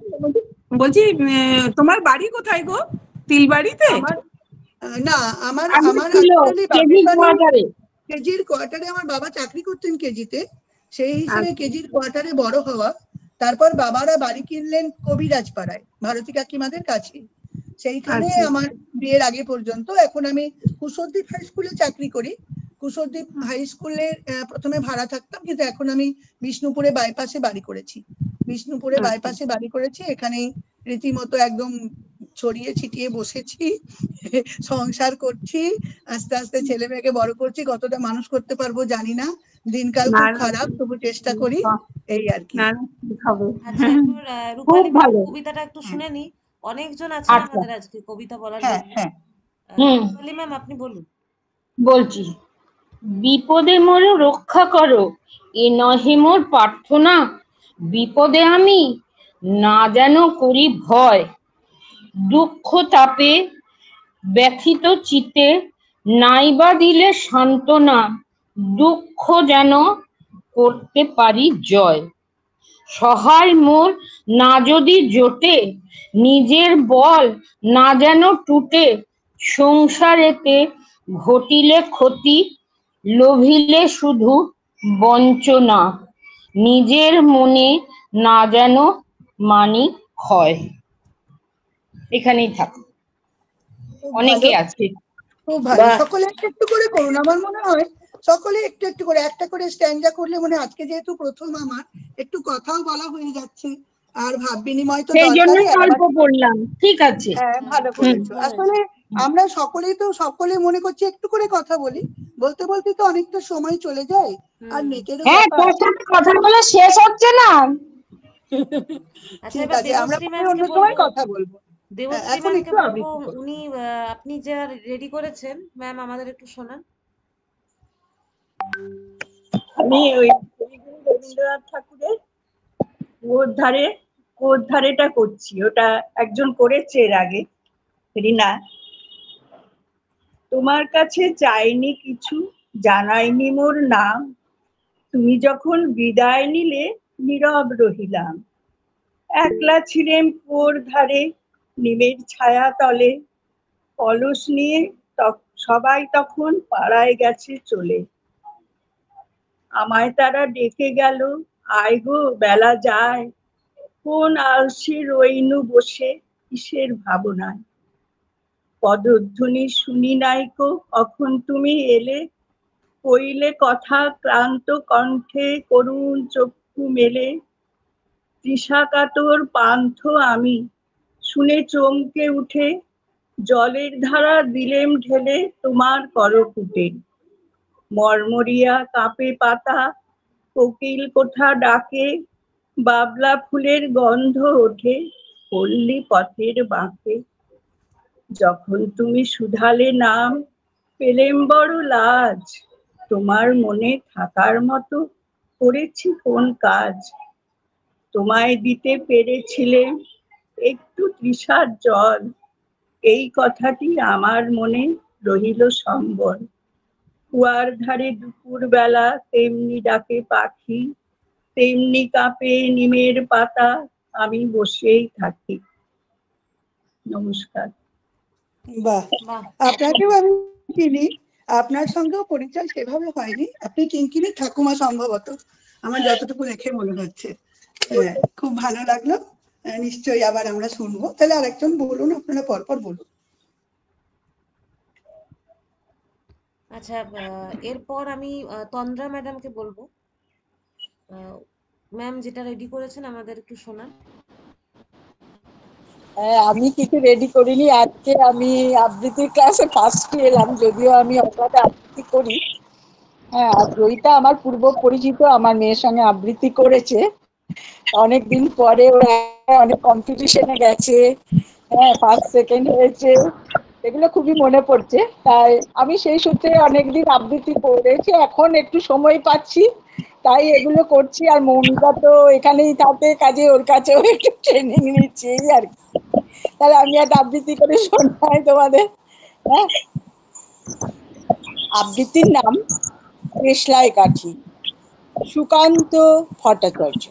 বলছি তোমার বাড়ি কোথায় গো? তিলবাড়িতে? আমার না, আমার আমি আমার ছিল অ্যাকচুয়ালি কেজি বাপের বাড়ি কোয়ার্টারে। কেজির কোয়ার্টারে। আমার বাবা চাকরি করতেন কেজিতে, সেই হিসেবে আচ্ছা। কেজির কোয়ার্টারে বড় হওয়া। তারপর বাবারা বাড়ি কিনলেন কবিরাজ পাড়ায়, ভারতী কাকিমাদের কাছে, সেইখানে আচ্ছা। আমার বিয়ের আগে পর্যন্ত। এখন আমি কুশলদ্বীপ হাই স্কুলে চাকরি করি। কুশলদ্বীপ হাই স্কুলে প্রথমে ভাড়া থাকতাম, কিন্তু এখন আমি বিষ্ণুপুরে বাইপাসে বাড়ি করেছি। বিষ্ণুপুরে আচ্ছা। বাইপাসে বাড়ি করেছি, এখানেই রীতিমতো একদম ছড়িয়ে ছিটিয়ে বসেছি, সংসার করছি, আস্তে আস্তে ছেলে মেয়েকে বড় করছি। কতটা মানুষ করতে পারবো জানি না, দিনকাল না, খুব না, খারাপ, তবু চেষ্টা করি, এই আর কি। না, না, ঠিক হবে। আচ্ছা, এরপর খুব রূপালী ম্যাম ভালো। কবিতাটা একটু শুনে নিই। অনেকজন আছেন আচ্ছা, আমাদের আজকে কবিতা বলার হ্যাঁ জন্য। হ্যাঁ হুম, রূপালী ম্যাম, আপনি বলুন। বলছি। বিপদে মোর রক্ষা করো, এ নহে মোর প্রার্থনা। বিপদে আমি না যেন করি ভয়। দুঃখ তাপে ব্যথিত চিতে নাইবা দিলে সান্ত্বনা। দুঃখ যেন করতে পারি জয়। সহায় মোর না যদি জোটে, নিজের বল না যেন টুটে। সংসারেতে ঘটিলে ক্ষতি, লোভিলে শুধু বঞ্চনা। নিজের মনে না যেন মানি ক্ষয়। এখানেই থাক, খুব অনেকে ভালো, আছে। খুব ভালো। বাহ। সকলে একটু একটু করে করুন, আমার মনে হয় সকলে একটু একটু করে একটা করে স্ট্যান্ডা করলে, মানে আজকে যেহেতু প্রথম আমার, একটু কথাও বলা হয়ে যাচ্ছে, আর ভাব বিনিময় তো সেই দরকারই। জন্যই গল্প পড়লাম, ঠিক আছে। হ্যাঁ, ভালো হুম। করেছো। আসলে আমরা সকলেই মনে করছি একটু করে কথা বলি, বলতে বলতে তো অনেকটা সময় চলে যায়। আর নেটেরও হ্যাঁ, ব্যাপার। তোর সাথে কথা বলে শেষ হচ্ছে না। আচ্ছা, ঠিক এবার আছে, আমরা দেবশ্রী পরে ম্যামকে অন্য সময় বলবো। কথা বলবো। হ্যাঁ, দেবশ্রী এখন ম্যামকে একটু বলবো, আবৃত্তি করো। উনি আপনি যা রেডি করেছেন ম্যাম আমাদের একটু শোনান। আমি ওই কবিগুরু রবীন্দ্রনাথ ঠাকুরের ওর ধারেটা করছি। ওটা একজন করেছে এর আগে, রিনা। তোমার কাছে চাইনি কিছু, জানাইনি মোর নাম, তুমি যখন বিদায় নিলে নীরব রহিলাম। একলা ছিলেম কুয়োর ধারে নিমের ছায়া তলে, কলস নিয়ে সবাই তখন পাড়ায় গেছে চলে। আমায় তারা ডেকে গেল, আয় গো বেলা যায়, কোন আলসে রইনু বসে কিসের ভাবনায়। পদধ্বনি শুনি নাইকো কখন তুমি এলে, কইলে কথা ক্লান্ত কণ্ঠে করুণ চক্ষু মেলে। তৃষাকাতর পান্থ আমি, শুনে চমকে উঠে, জলের ধারা দিলেম ঢেলে তোমার করপুটে। মরমরিয়া কাঁপে পাতা, কোকিল কোঠা ডাকে, বাবলা ফুলের গন্ধ ওঠে পল্লী পথের বাঁকে। যখন তুমি শুধালে নাম, পেলেম বড় লাজ, তোমার মনে থাকার মতো করেছি কোন কাজ। তোমায় দিতে পেরেছিলেম একটু তৃষার জল, এই কথাটি আমার মনে রহিল সম্বল। কুয়ার ধারে দুপুর বেলা তেমনি ডাকে পাখি, তেমনি কাঁপে নিমের পাতা, আমি বসেই থাকি। নমস্কার। বাহ, বাহ, আপনাকেও আমি চিনি, আপনার সঙ্গেও পরিচয় সেভাবে হয়নি। আপনি কিঙ্কিনি ঠাকুমা সম্ভবত, আমার যতটুকু দেখে মনে হচ্ছে। হ্যাঁ, খুব ভালো লাগলো। নিশ্চয়ই আবার আমরা শুনবো। তাহলে আরেকজন বলুন, আপনারা পরপর বলুন। আচ্ছা, এরপর আমি তন্দ্রা ম্যাডামকে বলবো। ম্যাম যেটা রেডি করেছেন আমাদের একটু শোনান। হ্যাঁ, আমি কিছু রেডি করিনি। আজকে আমি আবৃত্তির ক্লাসে ফার্স্ট এলাম, যদিও আমি অপারে আবৃত্তি করি। হ্যাঁ, আর জয়িতা আমার পূর্ব পরিচিত, আমার মেয়ের সঙ্গে আবৃত্তি করেছে অনেকদিন পরে। ওরা অনেক কম্পিটিশনে গেছে, হ্যাঁ, ফার্স্ট সেকেন্ড হয়েছে, এগুলো খুবই মনে পড়ছে। তাই আমি সেই সূত্রে অনেকদিন আবৃত্তি করেছি, এখন একটু সময় পাচ্ছি তাই এগুলো করছি। আর মৌমিতা তো এখানেই থাকে, কাজে ওর কাছেও একটু ট্রেনিং নিচ্ছি, এই আর কি। তাহলে আমি একটা আবৃত্তি করে শোনাই তোমাদের। হ্যাঁ, আবৃত্তির নাম দেশলাই কাঠি, সুকান্ত ভট্টাচার্য।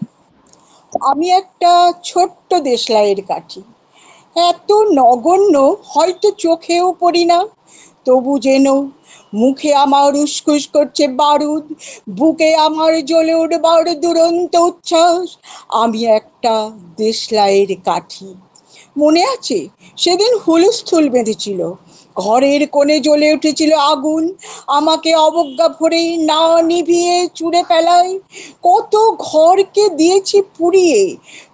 আমি একটা ছোট্ট দেশলাইয়ের কাঠি, এত নগণ্য হয়তো চোখেও পড়ি না, তবু যেন মুখে আমার উসখুস করছে বারুদ, বুকে আমার জ্বলে উঠবার দুরন্ত উচ্ছ্বাস। আমি একটা দেশলাইয়ের কাঠি। মনে আছে সেদিন হুলস্থুল বেঁধেছিল, ঘরের কোণে জ্বলে উঠেছিল আগুন, আমাকে অবজ্ঞা ভরে না নিভিয়ে চুড়ে ফেলায়। কত ঘরকে দিয়েছি পুড়িয়ে,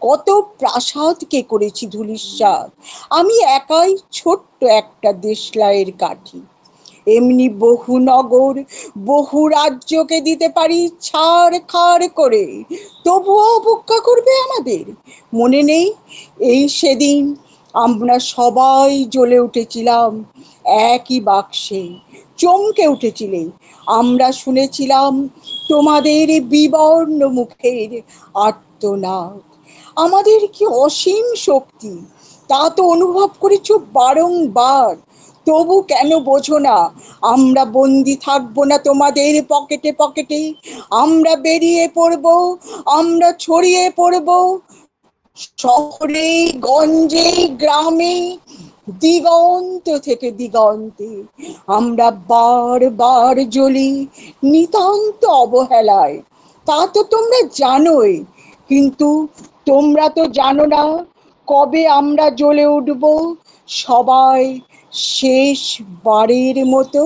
কত প্রাসাদকে করেছি ধূলিসাৎ, আমি একাই ছোট্ট একটা দেশলাইয়ের কাঠি। এমনি বহু নগর, বহু রাজ্যকে দিতে পারি ছাড় খাড় করে, তবুও অবজ্ঞা করবে আমাদের। মনে নেই এই সেদিন আমরা সবাই জ্বলে উঠেছিলাম একই বাক্সে, চমকে উঠেছিলে, আমরা শুনেছিলাম তোমাদের বিবর্ণ মুখের আর্তনাদ। আমাদের কি অসীম শক্তি, তা তো অনুভব করেছো বারংবার। তবু কেন বোঝো না আমরা বন্দি থাকবো না তোমাদের পকেটে পকেটে, আমরা বেরিয়ে পড়বো, আমরা ছড়িয়ে পড়বো শহরে গঞ্জে গ্রামে, দিগন্ত থেকে দিগন্তে। আমরা বারবার জ্বলি নিতান্ত অবহেলায়, তা তো তোমরা জানোই, কিন্তু তোমরা তো জানো না কবে আমরা জ্বলে উঠব সবাই শেষবারের মতো।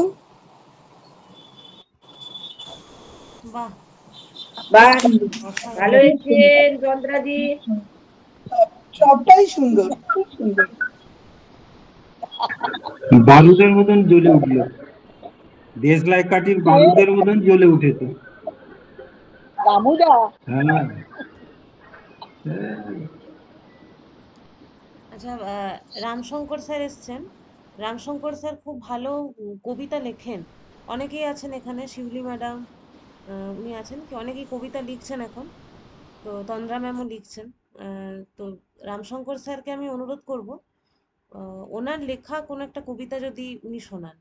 বাহ, বাহ, ভালো অসাধারণ। হয়েছেন চন্দ্রাদি। সবটাই সুন্দর, খুব সুন্দর। বারুদের মতন জ্বলে উঠলো, দেশলাই কাঠির বারুদের মতন জ্বলে উঠেছে। রামুদা, হ্যাঁ, আচ্ছা, রামশঙ্কর স্যার এসছেন। রামশঙ্কর স্যার খুব ভালো কবিতা লেখেন। অনেকেই আছেন এখানে, শিউলি ম্যাডাম, উনি আছেন কি, অনেকেই কবিতা লিখছেন এখন। তো তন্দ্রা ম্যামও লিখছেন। তো রামশঙ্কর স্যারকে আমি অনুরোধ করব, ওনার লেখা কোনো একটা কবিতা যদি উনি শোনান।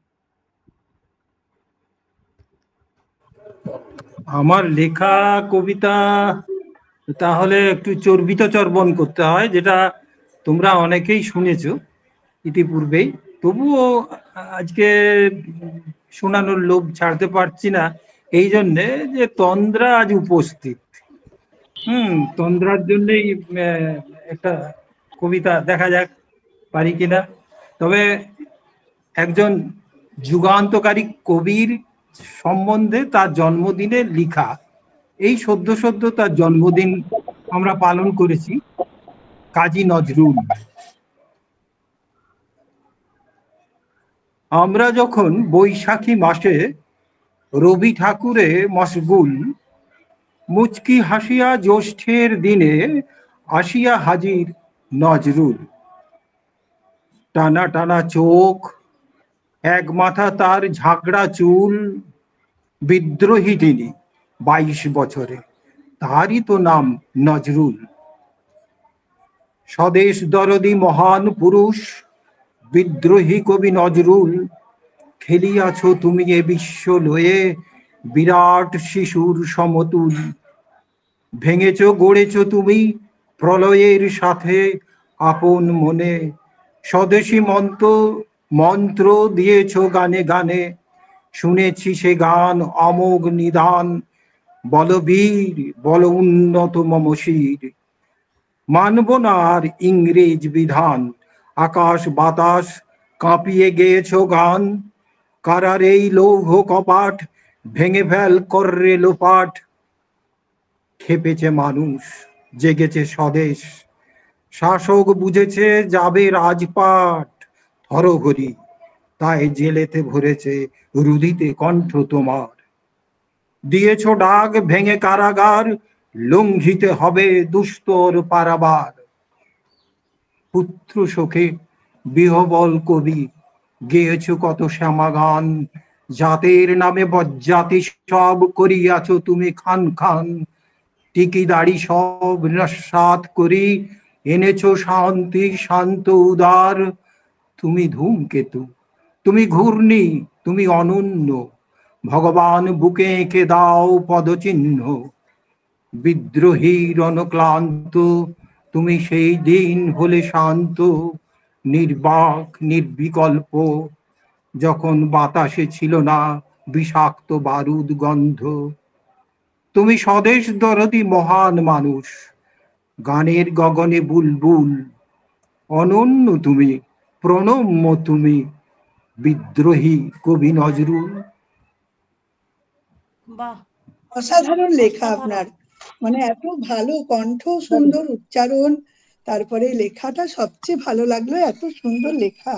আমার লেখা কবিতা তাহলে একটু চর্বিত চর্বণ করতে হয়, যেটা তোমরা অনেকেই শুনেছো ইতিপূর্বেই। তবুও আজকে শোনানোর লোভ ছাড়তে পারছি না, এই জন্যে যে তন্দ্রা আজ উপস্থিত। তন্দ্রার জন্যই একটা কবিতা দেখা যাক পারি কিনা। তবে একজন যুগান্তকারী কবির সম্বন্ধে তার জন্মদিনে লিখা, এই সদ্য সদ্য তার জন্মদিন আমরা পালন করেছি, কাজী নজরুল। আমরা যখন বৈশাখী মাসে রবি ঠাকুরে মশগুল, মুচকি হাসিয়া জ্যৈষ্ঠের দিনে আসিয়া হাজির নজরুল। টানা টানা চোখ, এক মাথা তার ঝাঁকড়া চুল, বিদ্রোহী তিনি 22 বছরে, তারই তো নাম নজরুল। স্বদেশ দরদি মহান পুরুষ, বিদ্রোহী কবি নজরুল। খেলিয়াছ তুমি এ বিশ্ব লয়ে, বিরাট শিশুর সমতুল। ভেঙেছ গড়েছ তুমি প্রলয়ের সাথে আপন মনে, স্বদেশী মন্ত্র দিয়েছ গানে গানে। শুনেছি সে গান অমোঘ নিদান, বলবীর বল উন্নত মম শির। মানব না আর ইংরেজ বিধান, আকাশ বাতাস কাঁপিয়ে গেয়েছ গান। কারার এই লৌহ কপাট, ভেঙে ফেল কররে লোপাট। খেপেছে মানুষ, জেগেছে স্বদেশ, শাসক বুঝেছে যাবে রাজপাট। হরহরি তাই জেলেতে ভরেছে রুধিতে কণ্ঠ তোমার। দিয়েছ ডাক ভেঙে কারাগার, লঙ্ঘিতে হবে দুস্তর পারাবার। পুত্র শোকে বিহবল কবি, গেয়েছ কত শ্যামা গান। জাতের নামে বজ্জাতি সব করিয়াছ তুমি খান খান। টিকিদারি সব নস্যাৎ করি, এনেছ শান্তি শান্ত উদার। তুমি ধূমকেতু, তুমি ঘূর্ণি, তুমি অনন্য, ভগবান বুকে এঁকে দাও পদচিহ্ন। বিদ্রোহীর অনক্লান্ত, তুমি সেই দিন হলে শান্ত, নির্বাক নির্বিকল্প, যখন বাতাসে ছিল না বিষাক্ত বারুদ গন্ধ। তুমি স্বদেশ দরদি মহান মানুষ, গানের গগনে বুলবুল। অনন্য তুমি, প্রণম্য তুমি, বিদ্রোহী কবি নজরুল। বাহ, অসাধারণ লেখা অসাধারণ। আপনার, মানে এত ভালো কণ্ঠ, সুন্দর উচ্চারণ, তারপরে লেখাটা সবচেয়ে ভালো লাগলো, এত সুন্দর লেখা।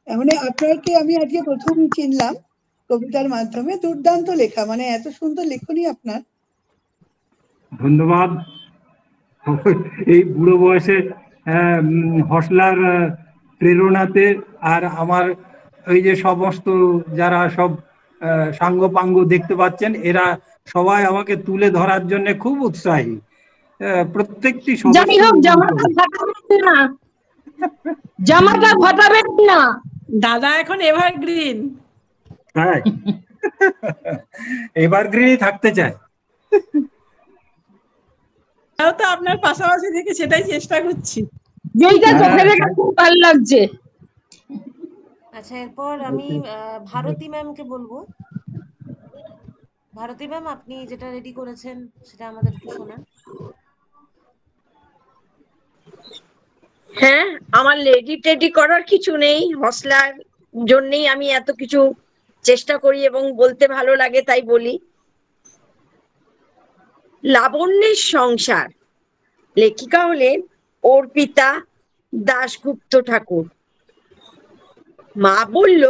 মানে আপনাকে আমি আজকে প্রথম চিনলাম কবিতার মাধ্যমে। দুর্দান্ত লেখা, মানে এত সুন্দর লেখনী আপনার। ধন্যবাদ। এই বুড়ো বয়সে হসলার প্রেরণাতে, আর আমার ওই যে সমস্ত যারা সব সাঙ্গ পাঙ্গ দেখতে পাচ্ছেন, এরা সবাই আমাকে তুলে ধরার জন্য খুব উৎসাহী। প্রত্যেকটি যাই হোক, জামাটা ঘাটাবেন না, জামাটা ঘাটাবেন না। দাদা এখন এভারগ্রিন। হ্যাঁ, এভারগ্রিনই থাকতে চায়। তাও তো আপনার পাশাপাশি থেকে সেটাই চেষ্টা করছি। যেইটা চোখে দেখে খুব ভালো লাগছে। আচ্ছা, এরপর আমি ভারতী ম্যামকে বলবো। ভারতী ম্যাম, আপনি যেটা রেডি করেছেন সেটা আমাদের একটু শোনান। হ্যাঁ, আমার লেডি টেডি করার কিছু নেই, হসলার জন্যই আমি এত কিছু চেষ্টা করি এবং বলতে ভালো লাগে তাই বলি। লাবণ্যের সংসার। লেখিকা হলেন অর্পিতা দাশগুপ্ত ঠাকুর। মা বলল,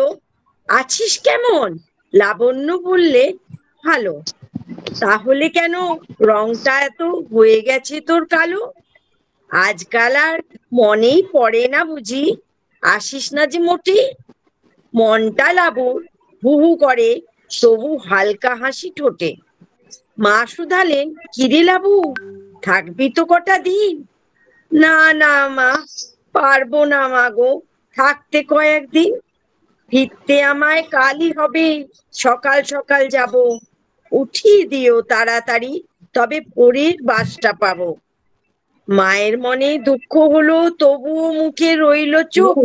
আছিস কেমন? লাবণ্য বললে, ভালো। তাহলে কেন রংটা এত হয়ে গেছে তোর কালো? আজকাল আর মনেই পড়ে না বুঝি? আসিস না যে মোটে। মনটা লাবুর হু হু করে, তবু হালকা হাসি ঠোঁটে। মা শুধালেন, কিরে লাবু, থাকবি তো কটা দিন? না না মা, পারবো না মা গো, থাকতে কয়েকদিন। ফিরতে আমায় কালই হবে, সকাল সকাল যাব। উঠিয়ে দিও তাড়াতাড়ি, তবে পরের বাসটা পাবো। মায়ের মনে দুঃখ হলো, তবুও মুখে রইল চুপ।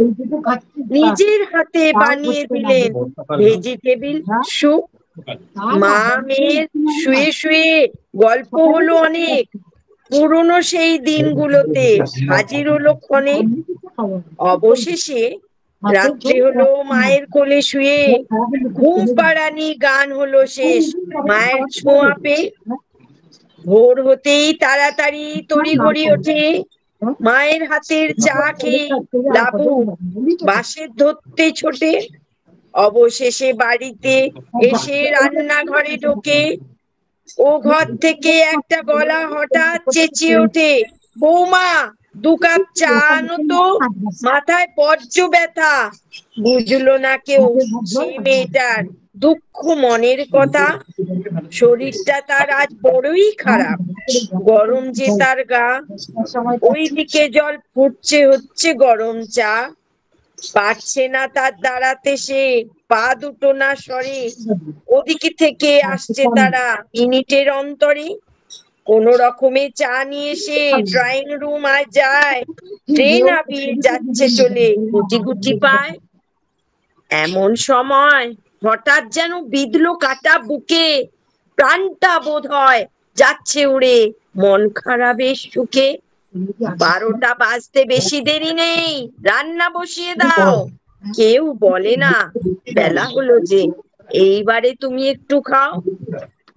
নিজের হাতে বানিয়ে দিলেন ভেজিটেবিল স্যুপ। মা মেয়ের শুয়ে শুয়ে গল্প হলো অনেক, পুরনো সেই দিনগুলোতে হাজির হলো ক্ষণে। অবশেষে রাত্রি হলো, মায়ের কোলে শুয়ে ঘুম পাড়ানি গান হলো শেষ মায়ের ছোঁয়া পেয়ে। ভোর হতেই তাড়াতাড়ি তড়িঘড়ি ওঠে, মায়ের হাতের চা খেয়ে লাবু বাসের ধরতে ছোটে। অবশেষে বাড়িতে এসে রান্নাঘরে ঢোকে, ও ঘর থেকে একটা গলা হঠাৎ চেঁচিয়ে ওঠে, বৌমা 2 কাপ চা আনো তো, মাথায় বড্ড ব্যথা। বুঝলো না কেউ সেই মেয়েটার দুঃখ মনের কথা। শরীরটা তার আজ বড়ই খারাপ, গরম যে তার গা। ওইদিকে জল ফুটছে, হচ্ছে গরম চা। পারছে না তার দাঁড়াতে, সে পা দুটো না সরে। ওদিকে থেকে আসছে তারা মিনিটের অন্তরে। কোন রকমে চা নিয়ে সে ড্রয়িং রুম আর যায়। ট্রেন আবির যাচ্ছে চলে, গুটি গুটি পায়। এমন সময় হঠাৎ যেন বিঁধলো কাটা বুকে, প্রাণটা বোধ হয় যাচ্ছে উড়ে মন খারাপের সুখে। 12টা বাজতে বেশি দেরি নেই, রান্না বসিয়ে দাও। কেউ বলে না বেলা হলো যে, এইবারে তুমি একটু খাও।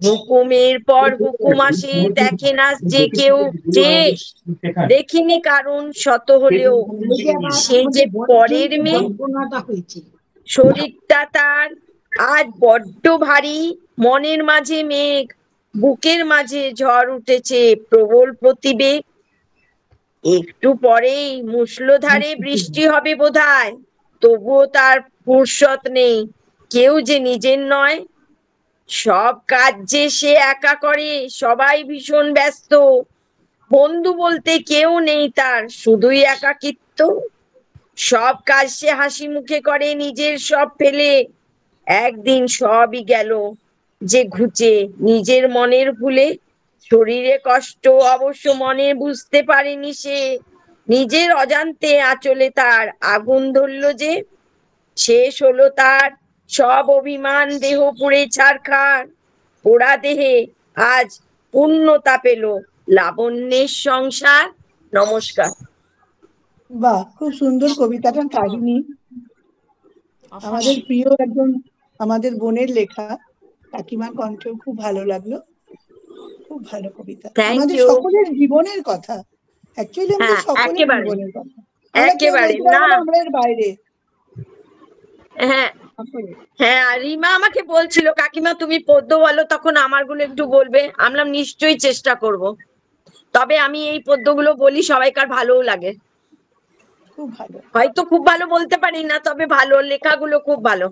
হুকুমের পর হুকুম আসে, দেখে না যে কেউ, যে দেখিনি কারণ শত হলেও সে যে পরের মেয়ে। শরীরটা তার আজ বড্ড ভারী, মনের মাঝে মেঘ, বুকের মাঝে ঝড় উঠেছে প্রবল প্রতিবেগ। একটু পরেই মুষলধারে বৃষ্টি হবে বোধহয়, তবুও তার ফুরসত নেই, কেউ যে নিজের নয়। সব কাজ যে সে একা করে, সবাই ভীষণ ব্যস্ত। বন্ধু বলতে কেউ নেই তার, শুধুই একাকিত্ব। সব কাজ সে হাসি মুখে করে, নিজের সব ফেলে। একদিন সবই গেল যে ঘুচে নিজের মনের ভুলে। শরীরে কষ্ট অবশ্য মনে বুঝতে পারেনি সে, নিজের অজান্তে আঁচলে তার আগুন ধরল যে। শেষ হলো তার সব অভিমান, দেহ পুড়ে ছারখার। পোড়া দেহে আজ পূর্ণতা পেল লাবণ্যের সংসার। নমস্কার। বাহ, খুব সুন্দর কবিতাটার কাহিনী। আমাদের প্রিয় একজন আমাদের বোনের লেখা, কাকিমার কণ্ঠেও খুব ভালো লাগলো। খুব ভালো কবিতা, আমাদের সকলের জীবনের কথা। অ্যাকচুয়ালি আমাদের সকলের জীবনের কথা, আমরা কেউ বলতে পারবো না আমরা এর বাইরে। হ্যাঁ হ্যাঁ, রিমা আমাকে বলছিল, কাকিমা তুমি পদ্য বলো, তখন আমার গুলো একটু বলবে। আমরা নিশ্চয়ই চেষ্টা করব, তবে আমি এই পদ্যগুলো বলি সবাইকার ভালোও লাগে। খুব ভালো, হয়তো খুব ভালো বলতে পারি না, তবে ভালো লেখাগুলো খুব ভালো।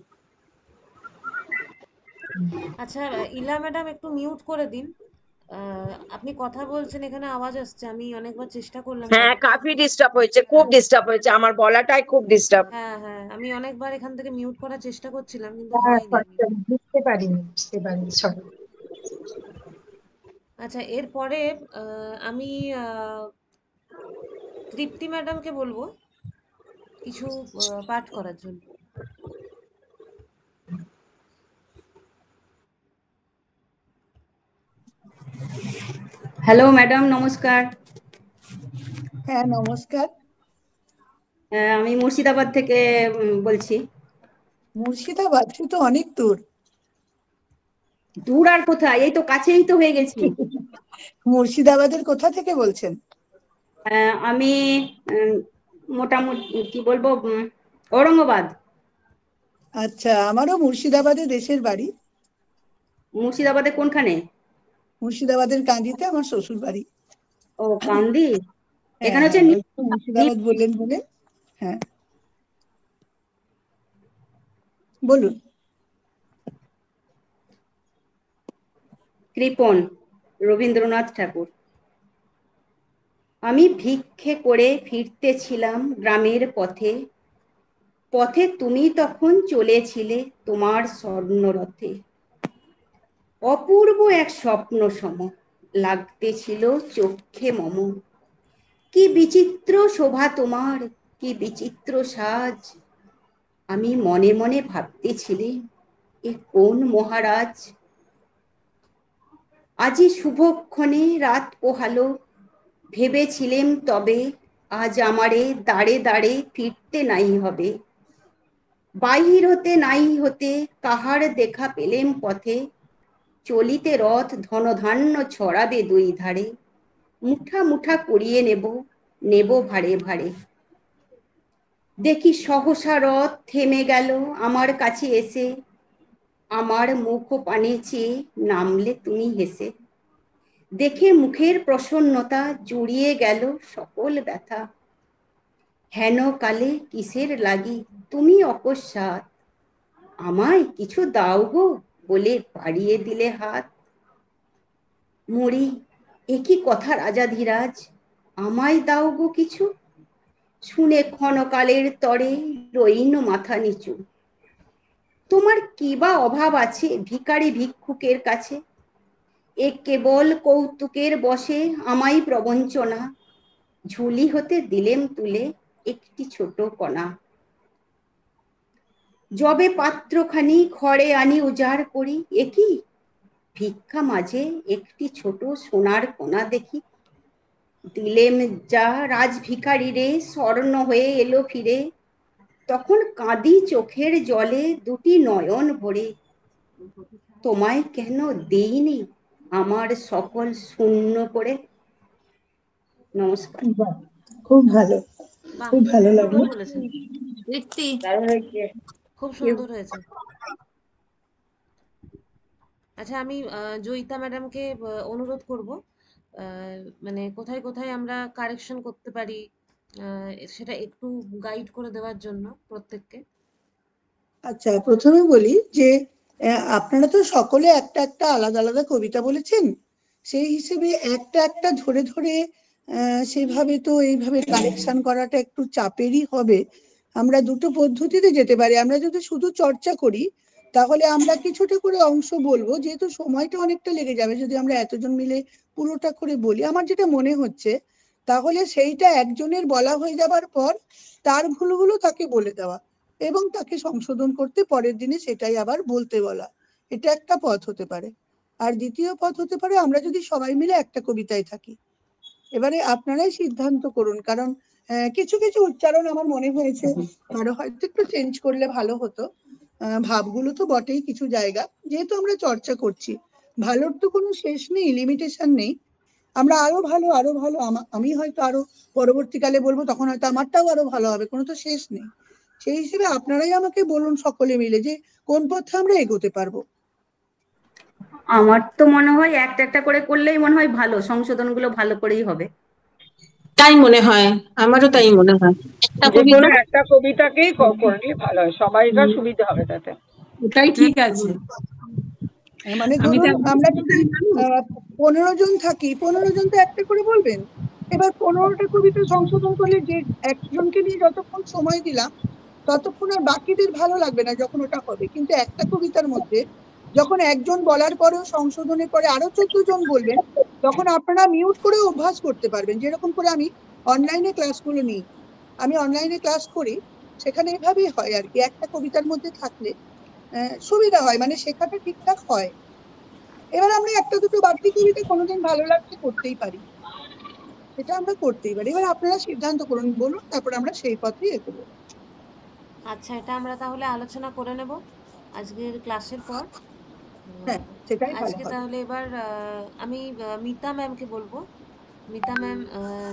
আচ্ছা ইলা ম্যাডাম একটু মিউট করে দিন, আপনি কথা বলছেন এখানে আওয়াজ আসছে, আমি অনেকবার চেষ্টা করলাম। হ্যাঁ, কাফি ডিস্টার্ব হয়েছে, খুব ডিস্টার্ব হয়েছে, আমার বলাটাই খুব ডিস্টার্ব। হ্যাঁ হ্যাঁ, আমি অনেকবার এখান থেকে মিউট করার চেষ্টা করছিলাম কিন্তু হয়নি। বুঝতে পারিনি সরি। আচ্ছা এরপরে আমি তৃপ্তি ম্যাডামকে বলবো কিছু পাঠ করার জন্য। হ্যালো ম্যাডাম, নমস্কার। হ্যাঁ নমস্কার। আমি মুর্শিদাবাদ থেকে বলছি। মুর্শিদাবাদ? সে তো অনেক দূর। দূর আর কোথায়, এই তো কাছেই তো হয়ে গেছি। মুর্শিদাবাদের কোথা থেকে বলছেন? আমি মোটামুটি কি বলবো, ঔরঙ্গাবাদ। আচ্ছা, আমারও মুর্শিদাবাদে দেশের বাড়ি। মুর্শিদাবাদে কোনখানে? মুর্শিদাবাদের কান্দিতে আমার শ্বশুর বাড়ি। ও, কান্দি। হ্যাঁ এখানে হচ্ছে হ্যাঁ, ওই তো মুর্শিদাবাদ বললেন বলে। হ্যাঁ, বলুন। কৃপণ, রবীন্দ্রনাথ ঠাকুর। আমি ভিক্ষে করে ফিরতেছিলাম গ্রামের পথে, পথে তুমি তখন চলেছিলে তোমার স্বর্ণরথে। অপূর্ব এক স্বপ্ন সম লাগতেছিল চক্ষে মম। কি বিচিত্র শোভা তোমার, কি বিচিত্র সাজ। আমি মনে মনে ভাবতেছিলে, এ কোন মহারাজ। আজি শুভক্ষণে রাত পোহালো, ভেবেছিলেম তবে আজ আমারে দাঁড়ে দাঁড়ে ফিরতে নাই হবে। বাহির হতে নাই হতে কাহার দেখা পেলেম পথে, চলিতে রথ ধনধান্য ছড়াবে দুই ধারে। মুঠা মুঠা করিয়ে নেব, নেব ভাড়ে ভাড়ে। দেখি সহসা রথ থেমে গেল আমার কাছে এসে, আমার মুখ পানে চেয়ে নামলে তুমি হেসে। দেখে মুখের প্রসন্নতা জুড়িয়ে গেল সকল ব্যথা। হেন কালে কিসের লাগি তুমি অকস্মাৎ, আমায় কিছু দাও গো বলে বাড়িয়ে দিলে হাত। মরি, একই কথা রাজাধিরাজ, আমায় দাও গো কিছু। শুনে ক্ষণকালের তরে রইন মাথা নিচু। তোমার কি বা অভাব আছে ভিখারি ভিক্ষুকের কাছে, এ কেবল কৌতুকের বসে আমায় প্রবঞ্চনা। ঝুলি হতে দিলেম তুলে একটি ছোট কণা। যবে পাত্রখানি ঘরে আনি উজাড় করি, একই ভিক্ষা মাঝে একটি ছোট সোনার কণা দেখি। দিলেম যা রাজ ভিখারি রে, স্বর্ণ হয়ে এলো ফিরে। তখন কাঁদি চোখের জলে দুটি নয়ন ভরে। তোমায় কেন দেইনি আমার সকল শূন্য করে। নমস্কার। বাহ, খুব ভালো, বাহ, খুব ভালো সুন্দর লাগলো। বলেছেন, দারুণ হয়েছে। খুব সুন্দর হয়েছে। আচ্ছা, আমি জয়িতা ম্যাডামকে অনুরোধ করব, মানে কোথায় কোথায় আমরা কারেকশন করতে পারি সেটা একটু গাইড করে দেওয়ার জন্য প্রত্যেককে। আচ্ছা, প্রথমে বলি যে আপনারা তো সকলে একটা একটা আলাদা আলাদা কবিতা বলেছেন, সেই হিসেবে একটা একটা ধরে ধরে সেভাবে তো এইভাবে কালেকশন করাটা একটু চাপেরই হবে। আমরা দুটো পদ্ধতিতে যেতে পারি। আমরা যদি শুধু চর্চা করি তাহলে আমরা কিছুটা করে অংশ বলবো, যেহেতু সময়টা অনেকটা লেগে যাবে যদি আমরা এতজন মিলে পুরোটা করে বলি। আমার যেটা মনে হচ্ছে, তাহলে সেইটা একজনের বলা হয়ে যাবার পর তার ভুলগুলো তাকে বলে দেওয়া এবং তাকে সংশোধন করতে পরের দিনে সেটাই আবার বলতে বলা, এটা একটা পথ হতে পারে। আর দ্বিতীয় পথ হতে পারে আমরা যদি সবাই মিলে একটা কবিতায় থাকি। এবারে আপনারাই সিদ্ধান্ত করুন, কারণ কিছু কিছু উচ্চারণ আমার মনে হয়েছে আরো হয়তো একটু চেঞ্জ করলে ভালো হতো। ভাবগুলো তো বটেই কিছু জায়গা, যেহেতু আমরা চর্চা করছি, ভালোর তো কোনো শেষ নেই, লিমিটেশন নেই। আমরা আরো ভালো আরো ভালো, আমি হয়তো আরো পরবর্তীকালে বলবো, তখন হয়তো আমারটাও আরো ভালো হবে, কোনো তো শেষ নেই। সেই হিসেবে আপনারাই আমাকে বলুন সকলে মিলে যে কোন পথে আমরা এগোতে পারবো। আমার তো মনে হয় একটা একটা করে করলেই মনে হয় ভালো, সংশোধনগুলো ভালো করেই হবে। তাই মনে হয়, আমারও তাই মনে হয়। একটা যে কোনো কবিতা একটা কবিতাকেই করলে ভালো হয়, সবাইকার সুবিধা হবে তাতে। ওটাই ঠিক আছে। মানে আমি ধরুন তাহলে আমরা যদি 15 জন থাকি, 15 জন তো একটা করে বলবেন। এবার 15টা কবিতা সংশোধন করলে যে একজনকে নিয়ে যতক্ষণ সময় দিলাম ততক্ষণ আর বাকিদের ভালো লাগবে না যখন ওটা হবে। কিন্তু একটা কবিতার মধ্যে যখন একজন বলার পরেও সংশোধনের পরে আরো 14 জন বলবেন, তখন আপনারা মিউট করে অভ্যাস করতে পারবেন। যেরকম করে আমি অনলাইনে ক্লাসগুলো নিই, আমি অনলাইনে ক্লাস করি, সেখানে এভাবেই হয় আর কি। একটা কবিতার মধ্যে থাকলে সুবিধা হয়, মানে শেখাটা ঠিকঠাক হয়। এবার আমরা একটা দুটো বাড়তি কবিতা কোনোদিন ভালো লাগছে করতেই পারি, সেটা আমরা করতেই পারি। এবার আপনারা সিদ্ধান্ত করুন, বলুন, তারপর আমরা সেই পথেই এগোবো। আচ্ছা, এটা আমরা তাহলে আলোচনা করে নেব আজকের ক্লাসের পর। হ্যাঁ, সেটাই ভালো আজকে হবে। তাহলে এবার আমি মিতা ম্যামকে বলবো মিতা ম্যাম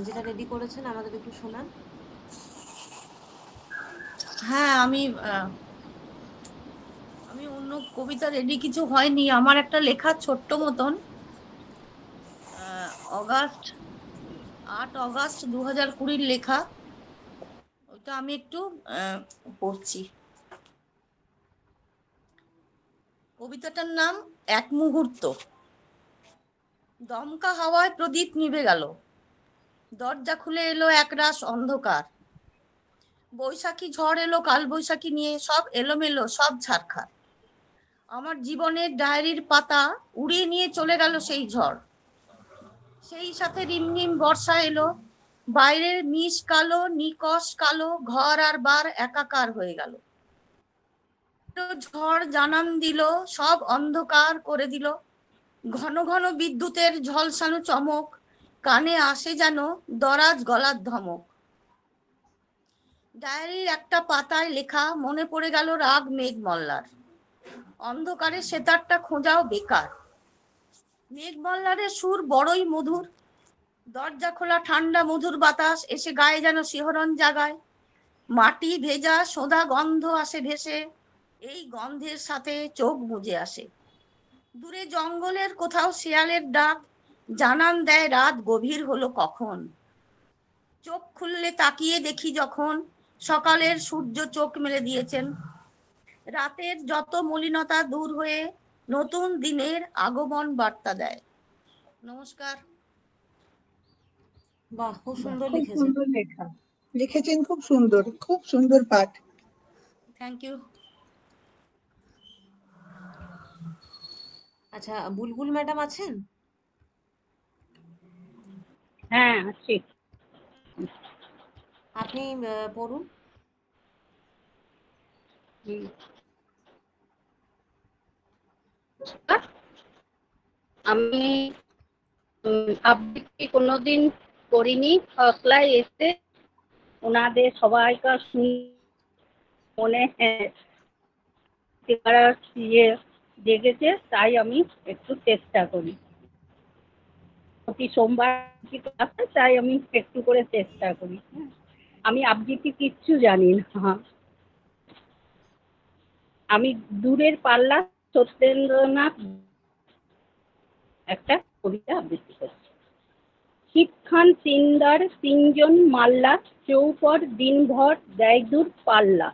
যেটা রেডি করেছেন আমাদের একটু শোনান। হ্যাঁ, আমি অন্য কবিতা রেডি কিছু হয়নি, আমার একটা লেখা ছোট্ট মতন। 8 অগাস্ট 2020 লেখা, ওটা আমি একটু পড়ছি। কবিতাটার নাম এক মুহূর্ত। দমকা হাওয়ায় প্রদীপ নিভে গেল, দরজা খুলে এলো একরাশ অন্ধকার। বৈশাখী ঝড় এলো কাল বৈশাখী নিয়ে, সব এলোমেলো, সব ছারখার। আমার জীবনের ডায়েরির পাতা উড়িয়ে নিয়ে চলে গেল সেই ঝড়। সেই সাথে রিমঝিম বর্ষা এলো, বাইরের মিশ কালো নিকশ কালো, ঘর আর বার একাকার হয়ে গেল। ঝড় জানান দিল, সব অন্ধকার করে দিল। ঘন ঘন বিদ্যুতের ঝলসানো চমক, কানে আসে যেন দরাজ গলার ধমক। ডায়েরির একটা পাতায় লেখা মনে পড়ে গেল রাগ মেঘ মল্লার। অন্ধকারে সেতারটা খোঁজাও বেকার। মেঘ মল্লারের সুর বড়ই মধুর, দরজা খোলা ঠান্ডা মধুর বাতাস এসে গায়ে যেন শিহরণ জাগায়। মাটি ভেজা সোঁদা গন্ধ আসে ভেসে, এই গন্ধের সাথে চোখ বুজে আসে। দূরে জঙ্গলের কোথাও শেয়ালের ডাক জানান দেয় রাত গভীর হলো কখন। চোখ খুললে তাকিয়ে দেখি যখন, সকালের সূর্য চোখ মেলে দিয়েছেন। রাতের যত মলিনতা দূর হয়ে নতুন দিনের আগমন বার্তা দেয়। নমস্কার। বাহ, খুব সুন্দর খুব লিখেছেন। সুন্দর লেখা লিখেছেন, খুব সুন্দর পাঠ। Thank you. আচ্ছা, বুলবুল ম্যাডাম আছেন? হ্যাঁ আছি। আপনি পড়ুন। আমি আবৃত্তি কোনোদিন করিনি, খসলায় এসে ওনাদের সবাইকার শুনি মনে জেগেছে, তাই আমি একটু চেষ্টা করি। প্রতি সোমবার ক্লাসে, তাই আমি একটু করে চেষ্টা করি। আমি আবৃত্তি কিচ্ছু জানি না। আমি দূরের পাল্লা সত্যেন্দ্রনাথ একটা কবিতা আবৃত্তি করছি। শীতখান সিন্দার তিনজন মাল্লা, চৌপর দিনভর দেয় দূর পাল্লা।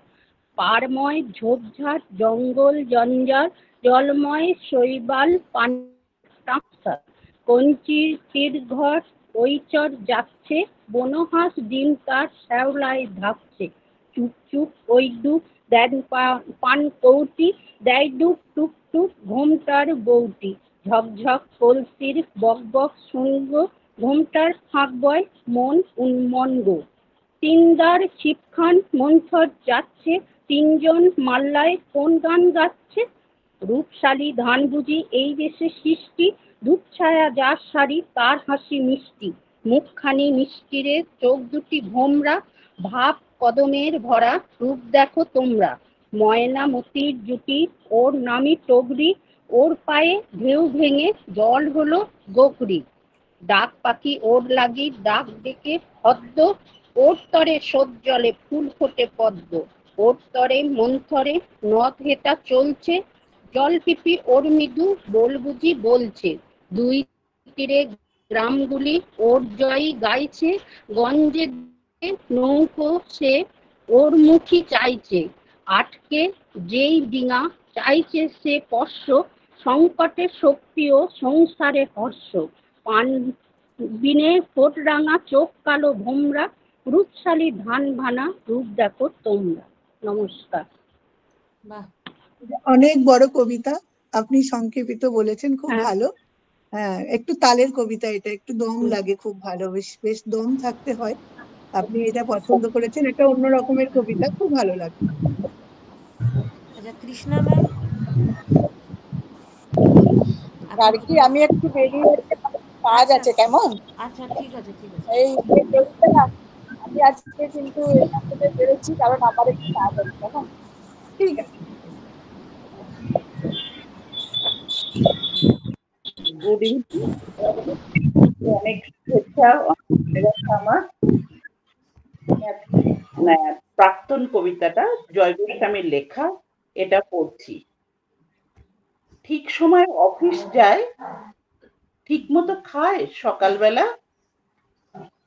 পাড়ময় ঝোপঝাড় জঙ্গল জঞ্জার, জলময় শৈবাল পান কঞ্চির তীরঘর ওইচর যাচ্ছে, বনহাঁস ডিম তার শ্যাওলায় ধাপছে। চুপ চুপ ওই ডুব দেন পান কৌটি, দেয় ডুব টুক টুক ঘোমটার বউটি। ঝকঝক কলসির বক বক শুনব, ঘোমটার ফাঁক বয় মন উন্মন্ড। তিনদার শিবখান মন্থর যাচ্ছে, তিনজন মাল্লায় কোন গান গাচ্ছে। রূপশালী ধান বুঝি এই দেশে সৃষ্টি, ধূপছায়া যার শাড়ি তার হাসি মিষ্টি। মুখখানি মিষ্টিরে চোখ দুটি ভোমরা, ভাব কদমের ভরা রূপ দেখো তোমরা। ময়না মতির জুটি ওর নামি টগরি, ওর পায়ে ঢেউ ভেঙে জল হলো গোকরি। ডাক পাখি ওর লাগি ডাক ডেকে হদ্দ, ওর তরে সজ্জলে ফুল ফোটে পদ্ম। ওর তরে মন্থরে নদ হেটা চলছে, জল পিপি ওর মৃদু বল বুঝি বলছে। দুই তীরে গ্রামগুলি ওর জয়ী গাইছে, গঞ্জে নৌকো সে ওর মুখী চাইছে। আটকে যেই ডিঙা চাইছে সে পশ্য, সংকটে শক্তি ও সংসারে হর্ষ। পান বিনে ফোট রাঙা চোখ কালো ভোমরা, রূপশালী ধান ভানা রূপ দেখো তোমরা। নমস্কার। বাহ, অনেক বড় কবিতা, আপনি সংক্ষেপিত বলেছেন, খুব ভালো। হ্যাঁ, একটু তালের কবিতা, এটা একটু দম লাগে, খুব ভালো, বেশ বেশ দম থাকতে হয়। আপনি এটা পছন্দ করেছেন, এটা অন্য রকমের কবিতা, খুব ভালো লাগে। আচ্ছা, কৃষ্ণা ম্যাম আর কি আমি একটু বেরিয়ে কাজ আছে, কেমন? আচ্ছা, ঠিক আছে ঠিক আছে। এই আমি আজকে কিন্তু এখান থেকে বেরোচ্ছি, কারণ আমার একটু কাজ আছে, কেমন? ঠিক আছে। Good evening. অনেক আচ্ছা, মনে রাখা আমার প্রাক্তন কবিতাটা জয় গোস্বামীর লেখা, এটা পড়ছি। ঠিক সময় অফিস যায়, ঠিক মতো খায় সকালবেলা,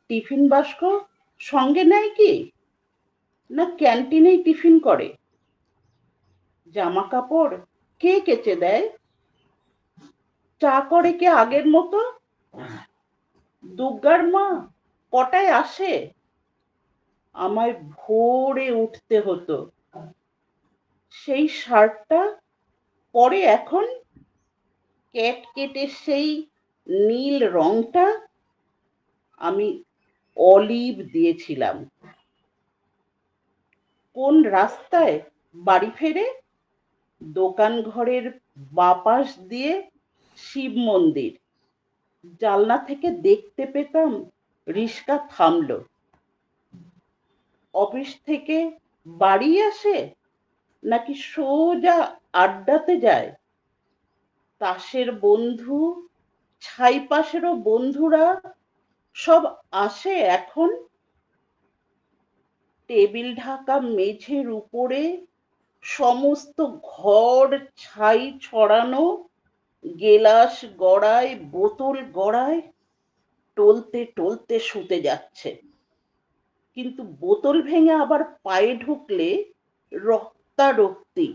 টিফিন বাস্ক সঙ্গে নেয় কি না ক্যান্টিনেই টিফিন করে? জামা কাপড় কে কেচে দেয়? চা করে কে আগের মতো? দুর্গার মা কটায় আসে? আমায় ভোরে উঠতে হতো। সেই শার্টটা পরে এখন কেটে সেই নীল রংটা আমি অলিভ দিয়েছিলাম। কোন রাস্তায় বাড়ি ফেরে? দোকান ঘরের বাপাস দিয়ে শিব মন্দির। জানলা থেকে দেখতে পেতাম রিস্কা থামলো। অফিস থেকে বাড়ি আসে নাকি সোজা আড্ডাতে যায়? তাসের বন্ধু, ছাইপাশেরও বন্ধুরা সব আসে এখন। টেবিল ঢাকা মেঝের উপরে সমস্ত ঘর ছাই ছড়ানো, গেলাস গড়ায়, বোতল গড়ায়, টলতে টলতে শুতে যাচ্ছে। কিন্তু বোতল ভেঙে আবার পায়ে ঢুকলে রক্তারক্তি।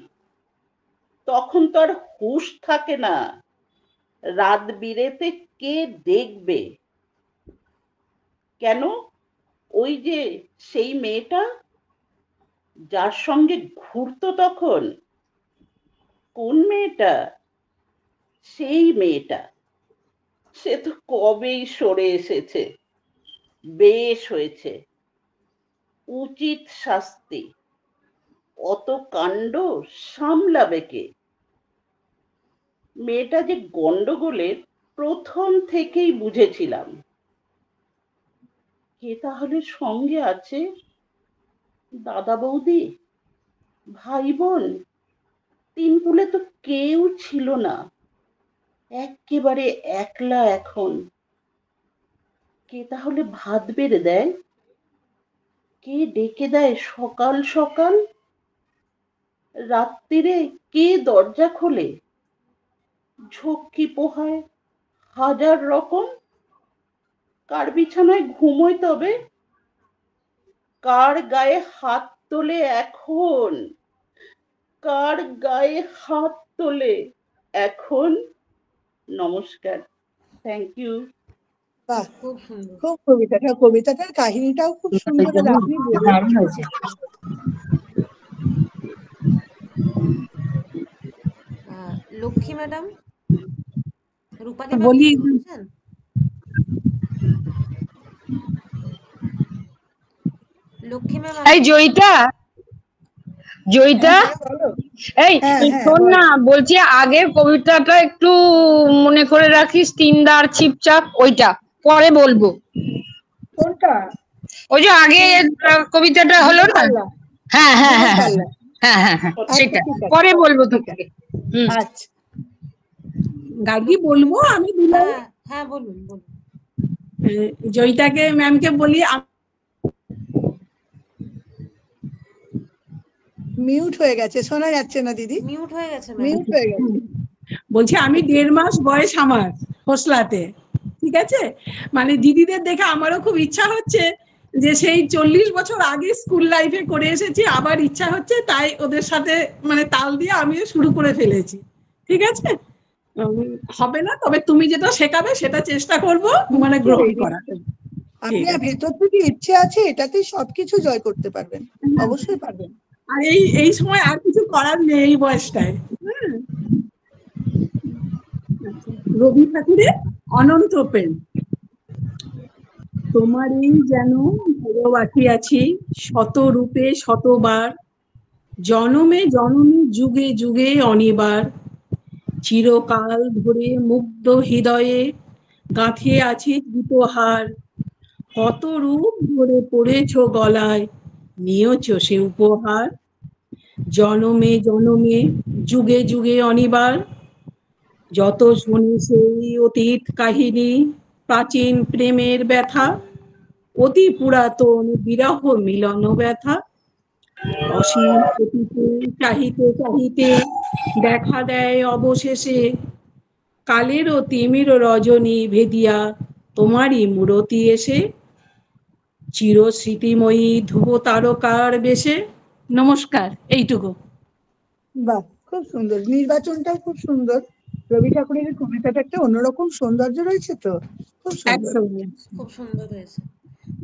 তখন তো আর হুঁশ থাকে না, রাত বিরেতে কে দেখবে? কেন? ওই যে সেই মেয়েটা যার সঙ্গে ঘুরতো তখন। কোন মেয়েটা? সেই মেয়েটা। সে তো কবেই সরে এসেছে। বেশ হয়েছে, উচিত শাস্তি। অত কাণ্ড সামলাবে কে? মেয়েটা যে গন্ডগোলের প্রথম থেকেই বুঝেছিলাম। কে তাহলে সঙ্গে আছে? দাদা বৌদি, ভাই বোন, তিন কুলে তো কেউ ছিল না। একেবারে একলা এখন। কে তাহলে ভাত বেড়ে দেয়? কে ডেকে দেয় সকাল সকাল? রাত্রিরে কে দরজা খোলে? ঝক্কি পোহায় হাজার রকম। কার বিছানায় ঘুমোয় তবে? কার গায়ে হাত তোলে এখন? কার গায়ে হাত তোলে এখন? নমস্কার, থ্যাংক ইউ। বাহ, খুব সুন্দর। খুব কবিতাটার কাহিনীটাও খুব সুন্দর। আপনি দারুণ হয়েছে। লক্ষ্মী ম্যাডাম, রূপালী বলি ম্যাম বলছেন? লক্ষ্মী ম্যাম, এই জয়িতা, এই শোন না, বলছি আগের কবিতাটা একটু মনে করে রাখিস, তিনদার ছিপচাপ, ওইটা পরে বলবো। কোনটা? ওই যে আগে কবিতাটা হলো না? হ্যাঁ হ্যাঁ হ্যাঁ হ্যাঁ হ্যাঁ হ্যাঁ হ্যাঁ, সেটা পরে বলবো তোকে। আচ্ছা, গার্গী বলবো আমি? হ্যাঁ বলুন বলুন। জয়িতাকে ম্যামকে বলি, মিউট হয়ে গেছে, শোনা যাচ্ছে না দিদি। মিউট হয়ে গেছে, মিউট হয়ে গেছে। বলছি আমি 1.5 মাস বয়স আমার হোসলাতে, ঠিক আছে? মানে দিদিদের দেখে আমারও খুব ইচ্ছা হচ্ছে যে সেই 40 বছর আগে স্কুল লাইফে করে এসেছি, আবার ইচ্ছা হচ্ছে, তাই ওদের সাথে মানে তাল দিয়ে আমিও শুরু করে ফেলেছি। ঠিক আছে, হবে না, তবে তুমি যেটা শেখাবে সেটা চেষ্টা করব মানে গ্রহণ করার। আপনার ভেতর থেকে ইচ্ছে আছে, এটাতেই সবকিছু জয় করতে পারবেন, অবশ্যই পারবেন। আর এই সময় আর কিছু করার নেই এই বয়সটায়। রবি ঠাকুরের অনন্ত প্রেম। তোমারই যেন ভালোবাসিয়াছি শত রূপে শতবার, জনমে জনমে যুগে যুগে অনিবার, চিরকাল ধরে মুগ্ধ হৃদয়ে গাঁথে আছি গীতহার, কত রূপ ধরে পড়েছ গলায়, নিয়েছ সে উপহার, জনমে জনমে যুগে যুগে অনিবার, যত শুনি সেই অতীত কাহিনী, প্রাচীন প্রেমের ব্যথা, অতি পুরাতন বিরহ মিলন ব্যথা, অসীম অতীতে চাহিতে চাহিতে দেখা দেয় অবশেষে কালেরও তিমির রজনী ভেদিয়া তোমারই মূরতি এসে, চির স্মৃতিময়ী ধ্রুব তারকার বেশে। নমস্কার, এইটুকু। বাহ, খুব সুন্দর, নির্বাচনটাও খুব সুন্দর। রবি ঠাকুরের কবিতাটা একটা অন্যরকম সৌন্দর্য রয়েছে, তো খুব সুন্দর। একদম। খুব সুন্দর হয়েছে।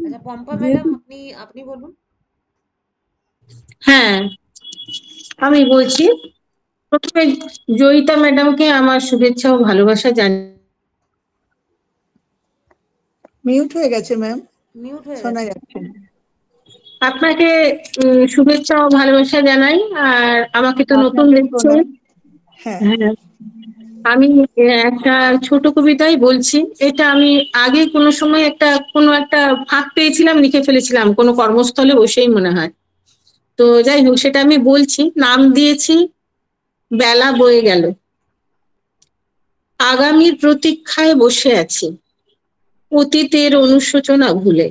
আচ্ছা পম্পা ম্যাডাম, যেহেতু আপনি বলুন। হ্যাঁ, আমি বলছি। প্রথমে জয়িতা ম্যাডামকে আমার শুভেচ্ছা ও ভালোবাসা জানাই। মিউট হয়ে গেছে ম্যাম, মিউট হয়ে শোনা গেছে। যাচ্ছে না। আপনাকে শুভেচ্ছা ও ভালোবাসা জানাই। আর আমাকে তো নতুন আপনাকেও দেখছেন। প্রণাম। হ্যাঁ, হ্যাঁ, আমি একটা ছোট কবিতাই বলছি। এটা আমি আগে কোনো সময় কোনো একটা ফাঁক পেয়েছিলাম, লিখে ফেলেছিলাম কোনো কর্মস্থলে বসেই মনে হয়। তো যাই হোক, সেটা আমি বলছি। নাম দিয়েছি বেলা বয়ে গেল। আগামীর প্রতীক্ষায় বসে আছি, অতীতের অনুশোচনা ভুলে।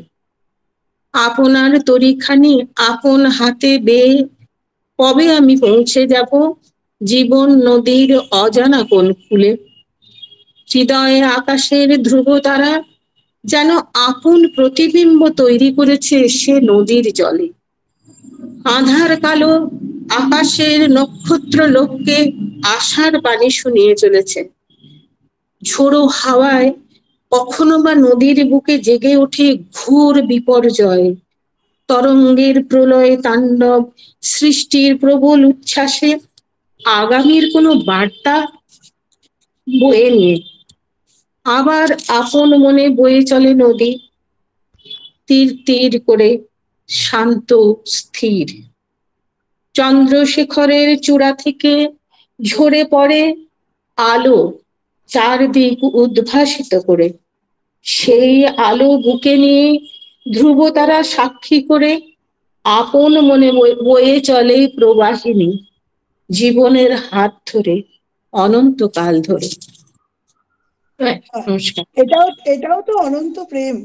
আপনার তরিখানি আপন হাতে বেয়ে কবে আমি পৌঁছে যাব জীবন নদীর অজানা কোন ফুলে। হৃদয়ে আকাশের ধ্রুব তারা যেন আপন প্রতিবিম্ব তৈরি করেছে সে নদীর জলে। আধার কালো আকাশের নক্ষত্র লোককে আশার বাণী শুনিয়ে চলেছে। ঝোড়ো হাওয়ায় কখনো বা নদীর বুকে জেগে ওঠে ঘোর বিপর্যয়। তরঙ্গের প্রলয় তাণ্ডব, সৃষ্টির প্রবল উচ্ছ্বাসে আগামীর কোনো বার্তা বয়ে নিয়ে আবার আপন মনে বয়ে চলে নদী, তীর তীর করে শান্ত স্থির। চন্দ্রশেখরের চূড়া থেকে ঝরে পড়ে আলো চারদিক উদ্ভাসিত করে। সেই আলো বুকে নিয়ে ধ্রুব তারা সাক্ষী করে আপন মনে বয়ে চলে প্রবাহিনী জীবনের হাত ধরে অনন্তকাল ধরে। নমস্কার। এটাও তো অনন্ত প্রেম,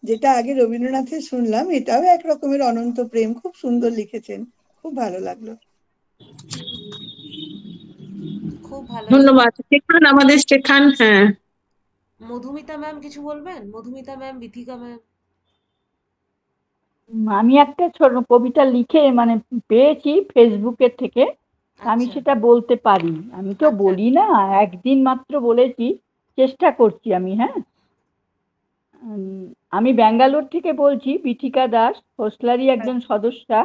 যেটা আগে রবীন্দ্রনাথের শুনলাম, এটাও এক রকমের অনন্ত প্রেম। খুব সুন্দর লিখেছেন, খুব ভালো লাগলো। খুব ভালো। ধন্যবাদ। শেখান, আমাদের শেখান। হ্যাঁ, মধুমিতা ম্যাম কিছু বলবেন? Madhumita ma'am, Bithika ma'am. আমি একটা ছোট কবিতা লিখে মানে পেয়েছি ফেসবুকের থেকে, আমি আচ্ছা সেটা বলতে পারি। আমি তো আচ্ছা বলি না, একদিন মাত্র বলেছি, চেষ্টা করছি আমি। হ্যাঁ, আমি ব্যাঙ্গালোর থেকে বলছি, বিথিকা দাস, হোস্টলারই একজন সদস্যা।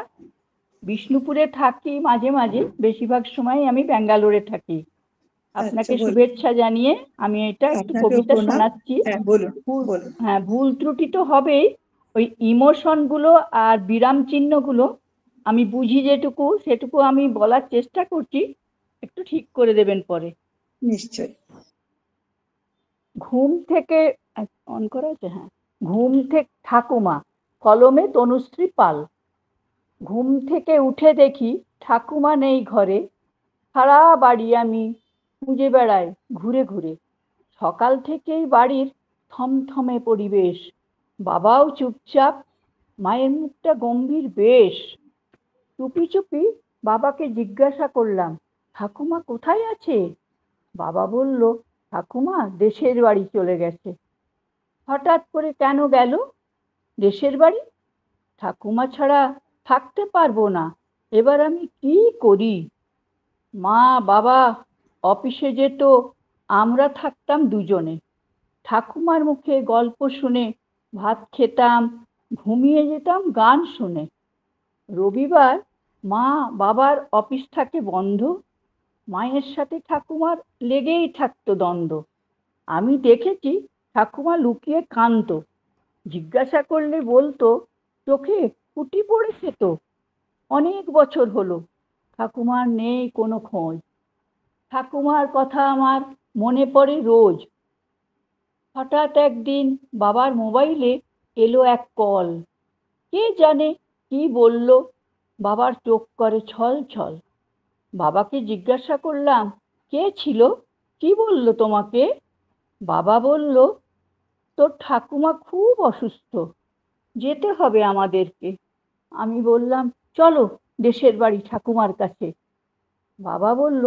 বিষ্ণুপুরে থাকি মাঝে মাঝে, বেশিরভাগ সময় আমি ব্যাঙ্গালোরে থাকি। আপনাকে বলুন। শুভেচ্ছা জানিয়ে আমি এটা একটু আপনাকেও কবিতা প্রণাম। শোনাচ্ছি। হ্যাঁ, বলুন বলুন। হ্যাঁ, ভুল ত্রুটি তো হবেই। ওই ইমোশনগুলো আর বিরাম চিহ্নগুলো আমি বুঝি যেটুকু, সেটুকু আমি বলার চেষ্টা করছি, একটু ঠিক করে দেবেন পরে। নিশ্চয়। ঘুম থেকে অন করা আছে? হ্যাঁ। ঘুম থেকে ঠাকুমা, কলমে তনুশ্রী পাল। ঘুম থেকে উঠে দেখি ঠাকুমা নেই ঘরে, সারা বাড়ি আমি খুঁজে বেড়াই ঘুরে ঘুরে। সকাল থেকেই বাড়ির থমথমে পরিবেশ, বাবাও চুপচাপ, মায়ের মুখটা গম্ভীর বেশ। চুপি চুপি বাবাকে জিজ্ঞাসা করলাম, ঠাকুমা কোথায় আছে? বাবা বলল, ঠাকুমা দেশের বাড়ি চলে গেছে। হঠাৎ করে কেন গেল দেশের বাড়ি? ঠাকুমা ছাড়া থাকতে পারবো না, এবার আমি কি করি? মা বাবা অফিসে যেত, আমরা থাকতাম দুজনে। ঠাকুমার মুখে গল্প শুনে ভাত খেতাম, ঘুমিয়ে যেতাম গান শুনে। রবিবার মা বাবার অফিস থাকে বন্ধ, মায়ের সাথে ঠাকুমার লেগেই থাকতো দ্বন্দ্ব। আমি দেখেছি ঠাকুমা লুকিয়ে কাঁদতো, জিজ্ঞাসা করলে বলতো, চোখে ফুটি পড়েছে তো। অনেক বছর হলো ঠাকুমার নেই কোনো খোঁজ। ঠাকুমার কথা আমার মনে পড়ে রোজ। হঠাৎ একদিন বাবার মোবাইলে এলো এক কল, কে জানে কি বলল, বাবার চোখ করে ছল ছল। বাবাকে জিজ্ঞাসা করলাম, কে ছিল, কি বলল তোমাকে? বাবা বলল, তোর ঠাকুমা খুব অসুস্থ, যেতে হবে আমাদেরকে। আমি বললাম, চলো দেশের বাড়ি ঠাকুমার কাছে। বাবা বলল,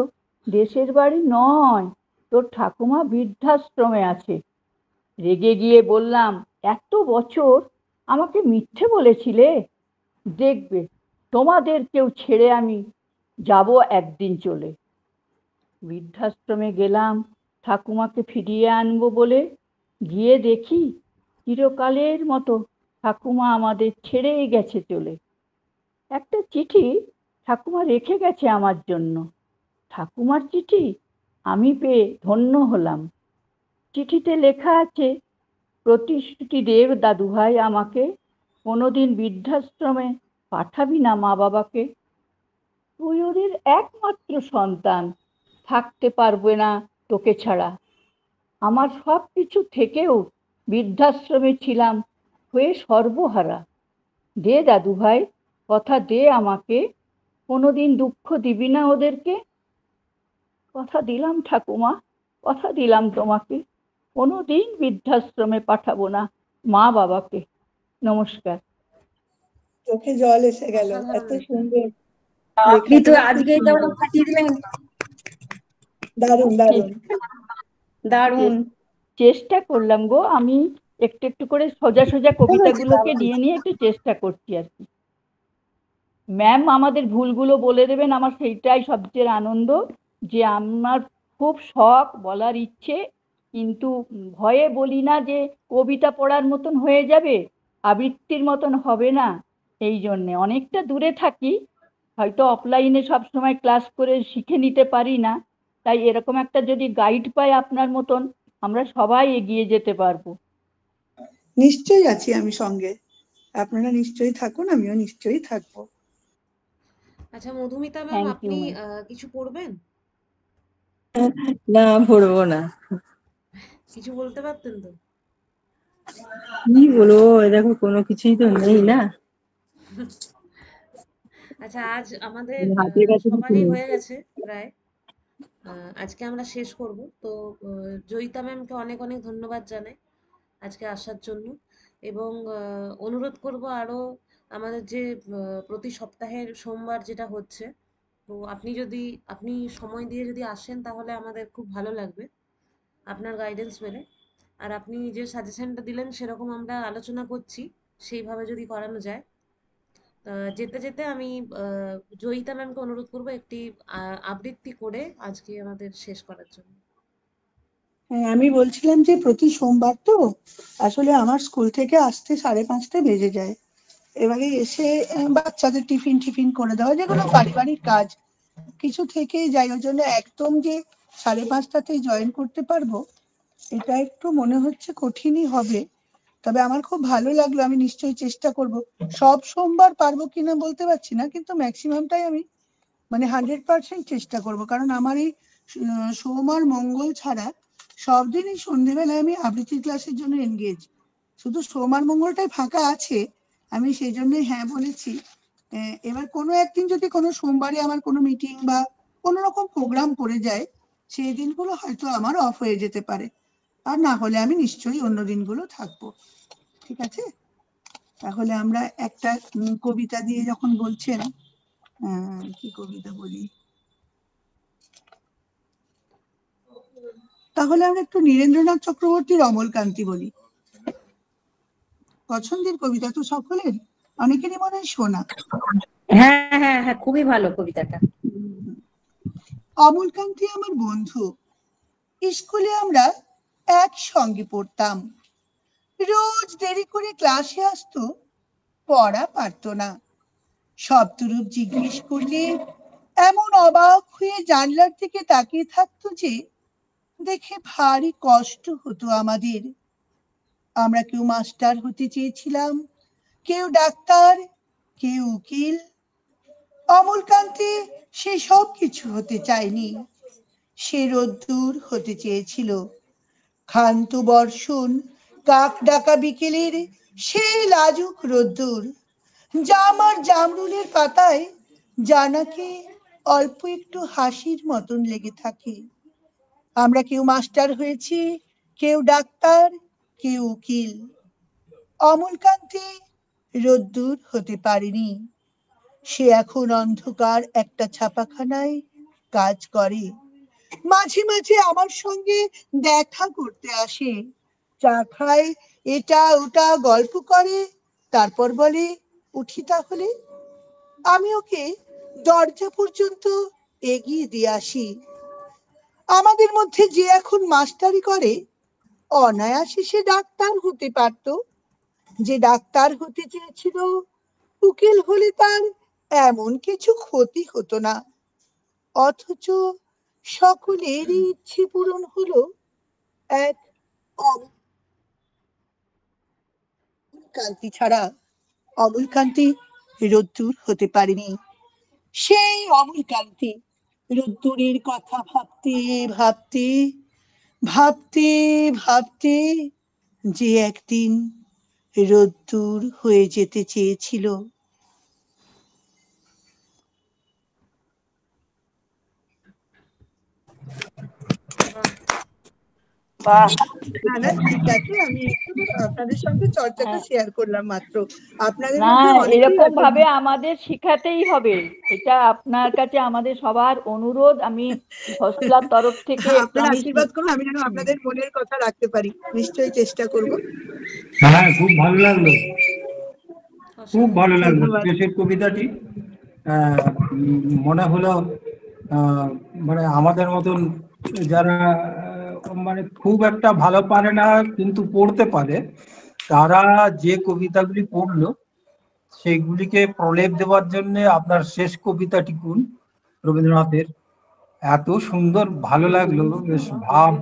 দেশের বাড়ি নয়, তোর ঠাকুমা বৃদ্ধাশ্রমে আছে। রেগে গিয়ে বললাম, এত বছর আমাকে মিথ্যে বলেছিলে, দেখবে তোমাদেরকেও ছেড়ে আমি যাব একদিন চলে। বৃদ্ধাশ্রমে গেলাম ঠাকুমাকে ফিরিয়ে আনবো বলে। গিয়ে দেখি চিরকালের মতো ঠাকুমা আমাদের ছেড়েই গেছে চলে। একটা চিঠি ঠাকুমা রেখে গেছে আমার জন্য। ঠাকুমার চিঠি আমি পেয়ে ধন্য হলাম। চিঠিতে লেখা আছে, প্রতিশ্রুতি দেব দাদুভাই আমাকে, কোনোদিন বৃদ্ধাশ্রমে পাঠাবি না মা বাবাকে। তুই ওদের একমাত্র সন্তান, থাকতে পারবে না তোকে ছাড়া। আমার সব কিছু থেকেও বৃদ্ধাশ্রমে ছিলাম হয়ে সর্বহারা। দে দাদু ভাই, কথা দে আমাকে, কোনোদিন দুঃখ দিবি না ওদেরকে। কথা দিলাম ঠাকুমা, কথা দিলাম তোমাকে, কোনোদিন বৃদ্ধাশ্রমে পাঠাবো না মা বাবাকে। নমস্কার। চোখে জল এসে গেল, অসাধারণ এত লেখা। সুন্দর আপনি তো লেখাগুলো, খুব আজকে সুন্দর, যেমন ফাটিয়ে দিলেন, দারুণ দারুণ। দারুণ। চেষ্টা করলাম গো, আমি একটু একটু করে সোজা সোজা কবিতাগুলোকে নিয়ে নিয়ে একটু চেষ্টা করছি আর কি। ম্যাম আমাদের ভুলগুলো বলে দেবেন, আমার সেইটাই সবচেয়ে আনন্দ, যে আমার খুব শখ, বলার ইচ্ছে, কিন্তু ভয়ে বলি না যে কবিতা পড়ার মতন হয়ে যাবে, আবৃত্তির মতন হবে না। এই জন্যে অনেকটা দূরে থাকি, হয়তো অফলাইনে সবসময় ক্লাস করে শিখে নিতে পারি না। তাই এরকম একটা যদি গাইড পাই আপনার মতন, আমরা সবাই এগিয়ে যেতে পারবো। নিশ্চয়ই আছি আমি সঙ্গে, আপনারা নিশ্চয়ই থাকুন, আমিও নিশ্চয়ই থাকবো। আচ্ছা মধুমিতা ম্যাম, থ্যাংক ইউ আপনি ম্যাম। কিছু পড়বেন? না, পড়বো না। কিছু বলতে পারতেন তো? কি বলবো, দেখো কোনো কিছুই তো নেই না। আচ্ছা, আজ আমাদের হাতের কাছে কিছু সবারই নেই। হয়ে গেছে প্রায়। আজকে আমরা শেষ করব তো। জয়িতা ম্যামকে অনেক অনেক ধন্যবাদ জানাই আজকে আসার জন্য, এবং অনুরোধ করব আরো আমাদের যে প্রতি সপ্তাহের সোমবার যেটা হচ্ছে, তো আপনি সময় দিয়ে যদি আসেন তাহলে আমাদের খুব ভালো লাগবে আপনার গাইডেন্স পেলে। আর আপনি যে সাজেশনটা দিলেন সেরকম আমরা আলোচনা করছি, সেইভাবে যদি করানো যায়। যেতে যেতে আমি জয়িতা ম্যামকে অনুরোধ করবো একটি আবৃত্তি করে আজকে আমাদের শেষ করার জন্য। হ্যাঁ, আমি বলছিলাম যে প্রতি সোমবার তো আসলে আমার স্কুল থেকে আসতে 5:30 বেজে যায়। এবারে এসে বাচ্চাদের টিফিন টিফিন করে দেওয়া, যেগুলো পারিবারিক কাজ কিছু থেকেই যায়, ওই জন্য একদম যে 5:30তেই জয়েন করতে পারবো এটা একটু মনে হচ্ছে কঠিনই হবে। তবে আমার খুব ভালো লাগলো, আমি নিশ্চয়ই চেষ্টা করব। সব সোমবার পারবো কিনা বলতে পারছি না, কিন্তু ম্যাক্সিমামটাই আমি মানে 100% চেষ্টা করব, কারণ আমার এই সোম আর মঙ্গল ছাড়া সব দিনই সন্ধ্যেবেলায় আমি আবৃত্তি ক্লাসের জন্য এনগেজ। শুধু সোম আর মঙ্গলটাই ফাঁকা আছে, আমি সেই জন্যই হ্যাঁ বলেছি। এবার কোনো একদিন যদি কোনো সোমবারে আমার কোনো মিটিং বা কোনো রকম প্রোগ্রাম পড়ে যায়, সেই দিনগুলো হয়তো আমার অফ হয়ে যেতে পারে, আর না হলে আমি নিশ্চয়ই অন্য দিনগুলো থাকবো। ঠিক আছে, তাহলে আমরা একটা কবিতা দিয়ে যখন বলছেন, কি কবিতা বলি, তাহলে আমরা একটু নীরেন্দ্রনাথ চক্রবর্তীর অমলকান্তি বলি। পছন্দের কবিতা তো সকলের, অনেকেরই মনে হয় শোনা। হ্যাঁ হ্যাঁ হ্যাঁ, খুবই ভালো কবিতাটা। অমলকান্তি আমার বন্ধু, স্কুলে আমরা একসঙ্গে পড়তাম। রোজ দেরি করে ক্লাসে আসতো, পড়া পারতো না। শব্দরূপ জিজ্ঞেস করলে এমন অবাক হয়ে জানলার দিকে তাকিয়ে থাকতো যে দেখে ভারী কষ্ট হতো আমাদের। আমরা কেউ মাস্টার হতে চেয়েছিলাম, কেউ ডাক্তার, কেউ উকিল। অমলকান্তি সে সব কিছু হতে চায়নি। সে রোদ্দুর হতে চেয়েছিল, ক্ষান্ত বর্ষণ, কাক ডাকা বিকেলের সেই লাজুক রোদ্দুর, জামার জামরুলের পাতায় জানাকে অল্প একটু হাসির মতন লেগে থাকে। আমরা কেউ মাস্টার হয়েছি, কেউ ডাক্তার, কেউ উকিল। অমলকান্তি রোদ্দুর হতে পারেনি। সে এখন অন্ধকার একটা ছাপাখানায় কাজ করে। মাঝে মাঝে আমার সঙ্গে দেখা করতে আসে, চা খায়, এটা ওটা গল্প করে, তারপর বলে উঠি তাহলে। আমি ওকে দরজা পর্যন্ত এগিয়ে দিয়ে আসি। আমাদের মধ্যে যে এখন মাস্টারি করে, অনায়াসে সে ডাক্তার হতে পারত। যে ডাক্তার হতে চেয়েছিল, উকিল হলে তার এমন কিছু ক্ষতি হতো না। অথচ সকলেরই ইচ্ছে পূরণ হলো, এক অমলকান্তি ছাড়া। অমলকান্তি রোদ্দুর হতে পারেনি। সেই অমলকান্তি রোদ্দুরের কথা ভাবতে ভাবতে ভাবতে ভাবতে যে একদিন রোদ্দুর হয়ে যেতে চেয়েছিল। বাহ, না না, ঠিক আছে, আমি একটু আপনাদের সঙ্গে চর্চাটা শেয়ার করলাম মাত্র। আপনাদের না, মধ্যে অনেকেই এরকম আছে। ভাবে আমাদের শিখাতেই হবে। এটা আপনার কাছে আমাদের সবার অনুরোধ। আমি হসলার তরফ থেকে আপনারা আশীর্বাদ করুন, আমি যেন আপনাদের মনের কথা রাখতে পারি। নিশ্চয়ই চেষ্টা করব। হ্যাঁ, খুব ভালো লাগলো, খুব ভালো লাগলো ধন্যবাদ। শেষের কবিতাটি। মনে হলো মানে আমাদের মতন যারা মানে খুব একটা ভালো পারে না কিন্তু পড়তে পারে, তারা যে কবিতাগুলি পড়লো সেগুলিকে প্রলেপ দেওয়ার জন্য আপনার শেষ কবিতাটি কোন রবীন্দ্রনাথের এত সুন্দর ভালো লাগলো, বেশ ভাব।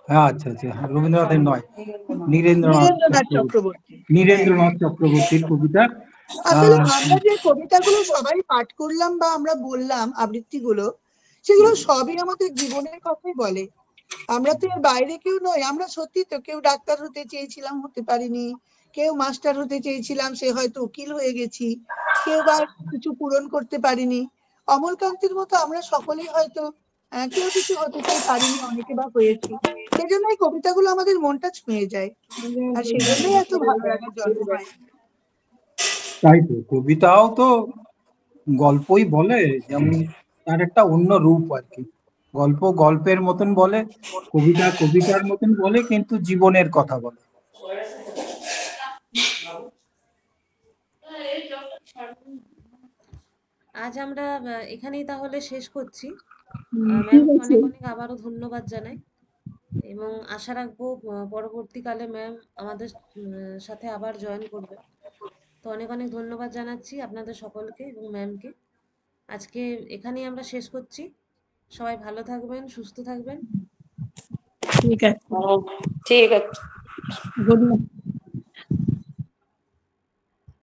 হ্যাঁ, আচ্ছা আচ্ছা, রবীন্দ্রনাথের নয়, নীরেন্দ্রনাথ চক্রবর্তী। নীরেন্দ্রনাথ চক্রবর্তীর কবিতা। আসলে আমরা যে কবিতাগুলো সবাই পাঠ করলাম বা আমরা বললাম আবৃত্তিগুলো, সেগুলো সবই আমাদের জীবনের কথাই বলে। আমরা তো এর বাইরে কেউ নই। আমরা সত্যি তো কেউ ডাক্তার হতে চেয়েছিলাম, হতে পারিনি। কেউ মাস্টার হতে চেয়েছিলাম, সে হয়তো উকিল হয়ে গেছি। কেউ বা কিছু পূরণ করতে পারিনি। অমলকান্তির মতো আমরা সকলেই হয়তো কেউ কিছু হতে চাই, পারিনি, অনেকে বা হয়েছি। সেজন্য এই কবিতাগুলো আমাদের মনটা ছুঁয়ে যায়, আর সেজন্যই এত ভালো লাগার জন্ম হয়। তাই তো, কবিতাও তো গল্পই বলে, যেমন তার একটা অন্য রূপ আর কি। গল্প গল্পের মতন বলে, কবিতা কবিতার মতন বলে, কিন্তু জীবনের কথা বলে। আজ আমরা এখানেই তাহলে শেষ করছি। ঠিক ম্যামকে আছে। অনেক অনেক আবারও ধন্যবাদ জানাই, এবং আশা রাখবো পরবর্তীকালে ম্যাম আমাদের সাথে আবার জয়েন করবে। তো অনেক অনেক ধন্যবাদ জানাচ্ছি আপনাদের সকলকে এবং ম্যামকে। আজকে এখানেই আমরা শেষ করছি। সবাই ভালো থাকবেন, সুস্থ থাকবেন। ঠিক আছে। ঠিক আছে। Good night.